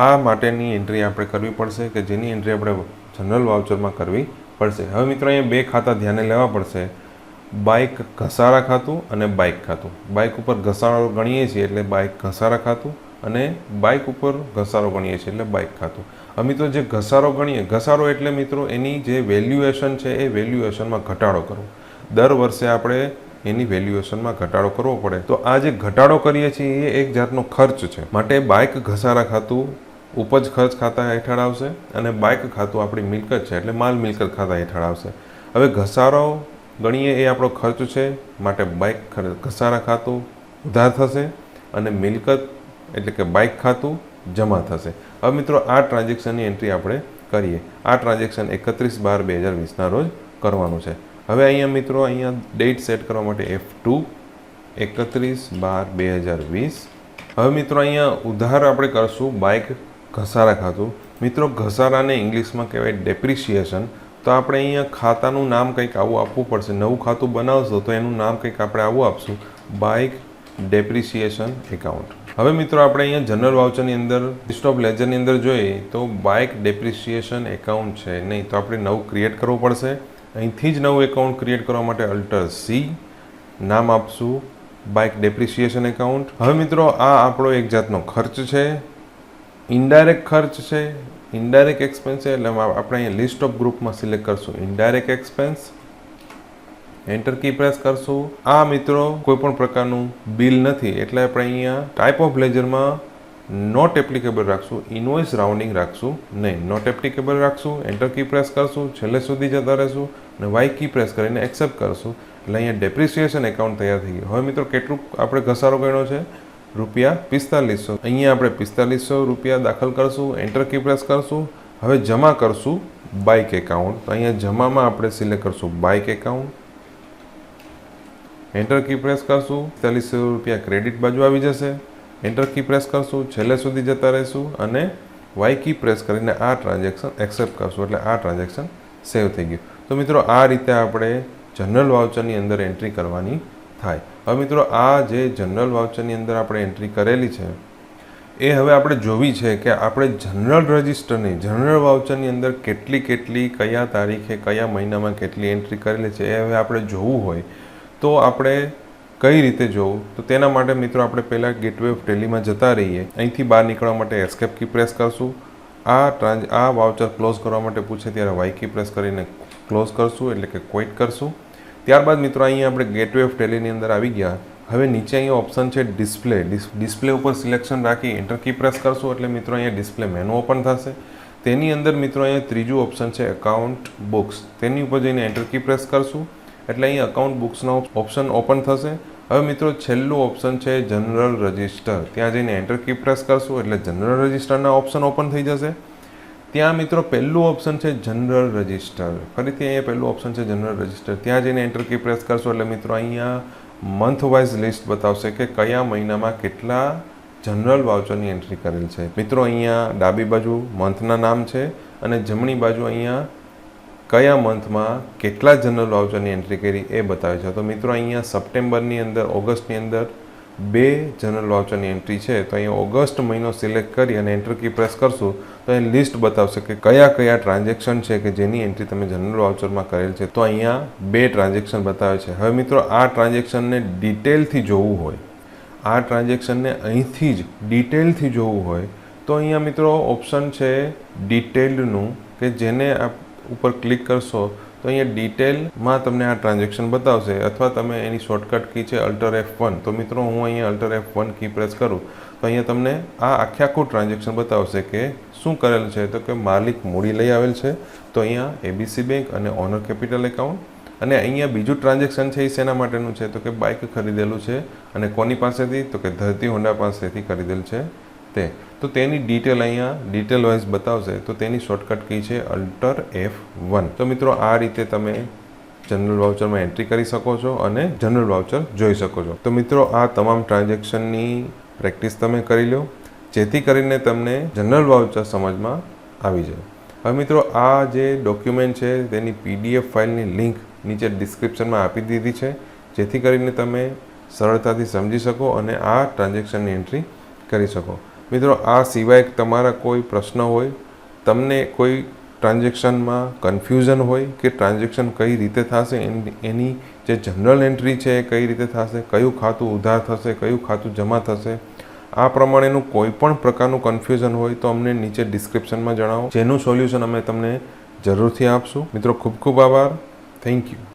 આ માટેની એન્ટ્રી આપણે કરવી પડશે કે જેની એન્ટ્રી આપણે જનરલ વાઉચરમાં કરવી પડશે. હવે મિત્રો અહીંયા બે ખાતા ધ્યાને લેવા પડશે, બાઇક ઘસારા ખાતું અને બાઇક ખાતું. બાઇક ઉપર ઘસારો ગણીએ છીએ એટલે બાઇક ઘસારા ખાતું અને બાઇક ઉપર ઘસારો ગણીએ છીએ એટલે બાઇક ખાતું. હવે મિત્રો જે ઘસારો ગણીએ, ઘસારો એટલે મિત્રો એની જે વેલ્યુએશન છે એ વેલ્યુએશનમાં ઘટાડો કરવો. દર વર્ષે આપણે એની વેલ્યુએશનમાં ઘટાડો કરવો પડે. તો આ જે ઘટાડો કરીએ છીએ એ એક જાતનો ખર્ચ છે, માટે બાઇક ઘસારા ખાતું ઉપજ ખર્ચ ખાતા હેઠળ આવશે અને બાઇક ખાતું આપણી મિલકત છે એટલે માલ મિલકત ખાતા હેઠળ આવશે. હવે ઘસારો ગણીએ એ આપણો ખર્ચ છે, માટે બાઇક ઘસારા ખાતું ઉધાર થશે અને મિલકત એટલે કે બાઇક ખાતું જમા થશે. હવે મિત્રો આ ટ્રાન્ઝેક્શનની એન્ટ્રી આપણે કરીએ. આ ટ્રાન્ઝેક્શન 31/12/2020ના રોજ કરવાનું છે. હવે અહીંયા મિત્રો અહીંયા ડેટ સેટ કરવા માટે F2 31/12/2020. હવે મિત્રો અહીંયા ઉધાર આપણે કરશું બાઇક ઘસારા ખાતું. મિત્રો ઘસારાને ઇંગ્લિશમાં કહેવાય ડેપ્રિશિએશન. તો આપણે અહીંયા ખાતાનું નામ કંઈક આવું આપવું પડશે. નવું ખાતું બનાવશો તો એનું નામ કંઈક આપણે આવું આપશું, બાઇક ડેપ્રિશિએશન એકાઉન્ટ. હવે મિત્રો આપણે અહીંયા જનરલ વાઉચરની અંદર લિસ્ટ ઓફ લેજરની અંદર જોઈએ તો બાઇક ડેપ્રિશિએશન એકાઉન્ટ છે નહીં, તો આપણે નવું ક્રિએટ કરવું પડશે. અહીંથી જ નવું એકાઉન્ટ ક્રિએટ કરવા માટે Alt+C, નામ આપશું બાઇક ડેપ્રિશિએશન એકાઉન્ટ. હવે મિત્રો આ આપણો એક જાતનો ખર્ચ છે, ઇનડાયરેક્ટ ખર્ચ છે, ઇનડાયરેક્ટ એક્સપેન્સ છે, એટલે આપણે અહીંયા લિસ્ટ ઓફ ગ્રુપમાં સિલેક્ટ કરશું indirect expense, enter key press કરશું. આ મિત્રો કોઈ પણ પ્રકારનું બિલ નથી એટલે આપણે અહીંયા ટાઈપ ઓફ લેજરમાં નોટ એપ્લિકેબલ રાખશું, ઇનવોઇસ રાઉન્ડિંગ રાખશું નહીં, નોટ એપ્લિકેબલ રાખશું. એન્ટર કી પ્રેસ કરશું, છેલ્લે સુધી જતા રહેશું અને Y કી પ્રેસ કરીને એક્સેપ્ટ કરશું એટલે અહીંયા ડેપ્રિશિએશન એકાઉન્ટ તૈયાર થઈ ગયું. હવે મિત્રો કેટલું આપણે ઘસારો ગણ્યો છે? ₹4500. અહીંયા આપણે ₹4500 દાખલ કરશું, એન્ટર કી પ્રેસ કરશું. હવે જમા કરશું બાઇક એકાઉન્ટ. તો અહીંયા જમામાં આપણે સિલેક્ટ કરશું bike account, enter key press કરશું, 45 રૂપિયા ક્રેડિટ બાજુ આવી જશે. એન્ટર કી પ્રેસ કરશું, છેલ્લે સુધી જતા રહીશું અને વાય કી પ્રેસ કરીને આ ટ્રાન્ઝેક્શન એક્સેપ્ટ કરશું, એટલે આ ટ્રાન્ઝેક્શન સેવ થઈ ગયું. તો મિત્રો આ રીતે આપણે જનરલ વાઉચરની અંદર એન્ટ્રી કરવાની થાય. હવે મિત્રો આ જે જનરલ વાઉચરની અંદર આપણે એન્ટ્રી કરેલી છે એ હવે આપણે જોવી છે કે આપણે જનરલ રજિસ્ટરની જનરલ વાઉચરની અંદર કેટલી કયા તારીખે કયા મહિનામાં કેટલી એન્ટ્રી કરેલી છે એ હવે આપણે જોવું હોય તો આપણે કઈ રીતે જોવું? તો તેના માટે મિત્રો આપણે પહેલાં ગેટવે ઓફ ટેલીમાં જતા રહીએ. અહીંથી બહાર નીકળવા માટે એસ્કેપ કી પ્રેસ કરશું. આ વાઉચર ક્લોઝ કરવા માટે પૂછે ત્યારે વાય કી પ્રેસ કરીને ક્લોઝ કરશું, એટલે કે ક્વિટ કરશું. ત્યારબાદ મિત્રો અહીંયા આપણે ગેટવે ઓફ ટેલીની અંદર આવી ગયા. હવે નીચે અહીંયા ઓપ્શન છે ડિસ્પ્લે ઉપર સિલેક્શન રાખી એન્ટર કી પ્રેસ કરશું એટલે મિત્રો અહીંયા ડિસ્પ્લે મેનુ ઓપન થશે. તેની અંદર મિત્રો અહીંયા ત્રીજું ઓપ્શન છે અકાઉન્ટ બુક્સ, તેની ઉપર જઈને એન્ટર કી પ્રેસ કરશું એટલે અહીં અકાઉન્ટ બુક્સનો ઓપ્શન ઓપન થશે. હવે મિત્રો છેલ્લું ઓપ્શન છે જનરલ રજિસ્ટર, ત્યાં જઈને એન્ટર કી પ્રેસ કરશું એટલે જનરલ રજિસ્ટરના ઓપ્શન ઓપન થઈ જશે. ત્યાં મિત્રો પહેલું ઓપ્શન છે જનરલ રજિસ્ટર, ફરીથી અહીંયા પહેલું ઓપ્શન છે જનરલ રજિસ્ટર, ત્યાં જઈને એન્ટર કી પ્રેસ કરશો એટલે મિત્રો અહીંયા મંથ વાઇઝ લિસ્ટ બતાવશે કે કયા મહિનામાં કેટલા જનરલ વાઉચરની એન્ટ્રી કરેલ છે. મિત્રો અહીંયા ડાબી બાજુ મંથના નામ છે અને જમણી બાજુ અહીંયા કયા મંથમાં કેટલા જનરલ વાઉચરની એન્ટ્રી કરી એ બતાવે છે. તો મિત્રો અહીંયા સપ્ટેમ્બરની અંદર ઓગસ્ટની અંદર 2 જનરલ વાઉચરની એન્ટ્રી છે, તો અહીંયા ઓગસ્ટ મહિનો સિલેક્ટ કરી અને એન્ટર કી પ્રેસ કરશું તો અહીં લિસ્ટ બતાવશે કે કયા ટ્રાન્ઝેક્શન છે કે જેની એન્ટ્રી તમે જનરલ વાઉચરમાં કરેલ છે. તો અહીંયા 2 ટ્રાન્ઝેક્શન બતાવે છે. હવે મિત્રો આ ટ્રાન્ઝેક્શનને ડિટેલથી જોવું હોય, આ ટ્રાન્ઝેક્શનને અહીંથી જ ડિટેલથી જોવું હોય તો અહીંયા મિત્રો ઓપ્શન છે ડિટેલ્ડનું, કે જેને ઉપર ક્લિક કરશો તો અહીંયા ડિટેલમાં તમને આ ટ્રાન્ઝેક્શન બતાવશે, અથવા તમે એની શોર્ટકટ કી છે અલ્ટર F1. તો મિત્રો હું અહીંયા અલ્ટર F1 કી પ્રેસ કરું તો અહીંયા તમને આ આખું ટ્રાન્ઝેક્શન બતાવશે કે શું કરેલ છે. તો કે માલિક મૂડી લઈ આવેલ છે, તો અહીંયા ABC બેંક અને ઓનર કેપિટલ એકાઉન્ટ. અને અહીંયા બીજું ટ્રાન્ઝેક્શન છે એ શેના માટેનું છે? તો કે બાઇક ખરીદેલું છે અને કોની પાસેથી? તો કે ધરતી હોન્ડા પાસેથી ખરીદેલ છે તે. તો તેની ડિટેલ અહીંયા ડિટેલ વાઇઝ બતાવશે, તો તેની શોર્ટકટ કી છે અલ્ટર F1. તો મિત્રો આ રીતે તમે જનરલ વાઉચરમાં એન્ટ્રી કરી શકો છો અને જનરલ વાઉચર જોઈ શકો છો. તો મિત્રો આ તમામ ટ્રાન્ઝેક્શનની પ્રેક્ટિસ તમે કરી લો, જેથી કરીને તમને જનરલ વાઉચર સમજમાં આવી જાય. હવે મિત્રો આ જે ડોક્યુમેન્ટ છે તેની PDF ફાઇલની લિંક નીચે ડિસ્ક્રિપ્શનમાં આપી દીધી છે, જેથી કરીને તમે સરળતાથી સમજી શકો અને આ ટ્રાન્ઝેક્શનની એન્ટ્રી કરી શકો. મિત્રો આ સિવાય તમારા કોઈ પ્રશ્ન હોય, તમને કોઈ ટ્રાન્ઝેક્શનમાં કન્ફ્યુઝન હોય કે ટ્રાન્ઝેક્શન કઈ રીતે થશે, એની જે જનરલ એન્ટ્રી છે એ કઈ રીતે થશે, કયું ખાતું ઉધાર થશે, કયું ખાતું જમા થશે, આ પ્રમાણેનું કોઈ પણ પ્રકારનું કન્ફ્યુઝન હોય તો અમને નીચે ડિસ્ક્રિપ્શનમાં જણાવો, જેનું સોલ્યુશન અમે તમને જરૂરથી આપશું. મિત્રો ખૂબ ખૂબ આભાર. Thank you.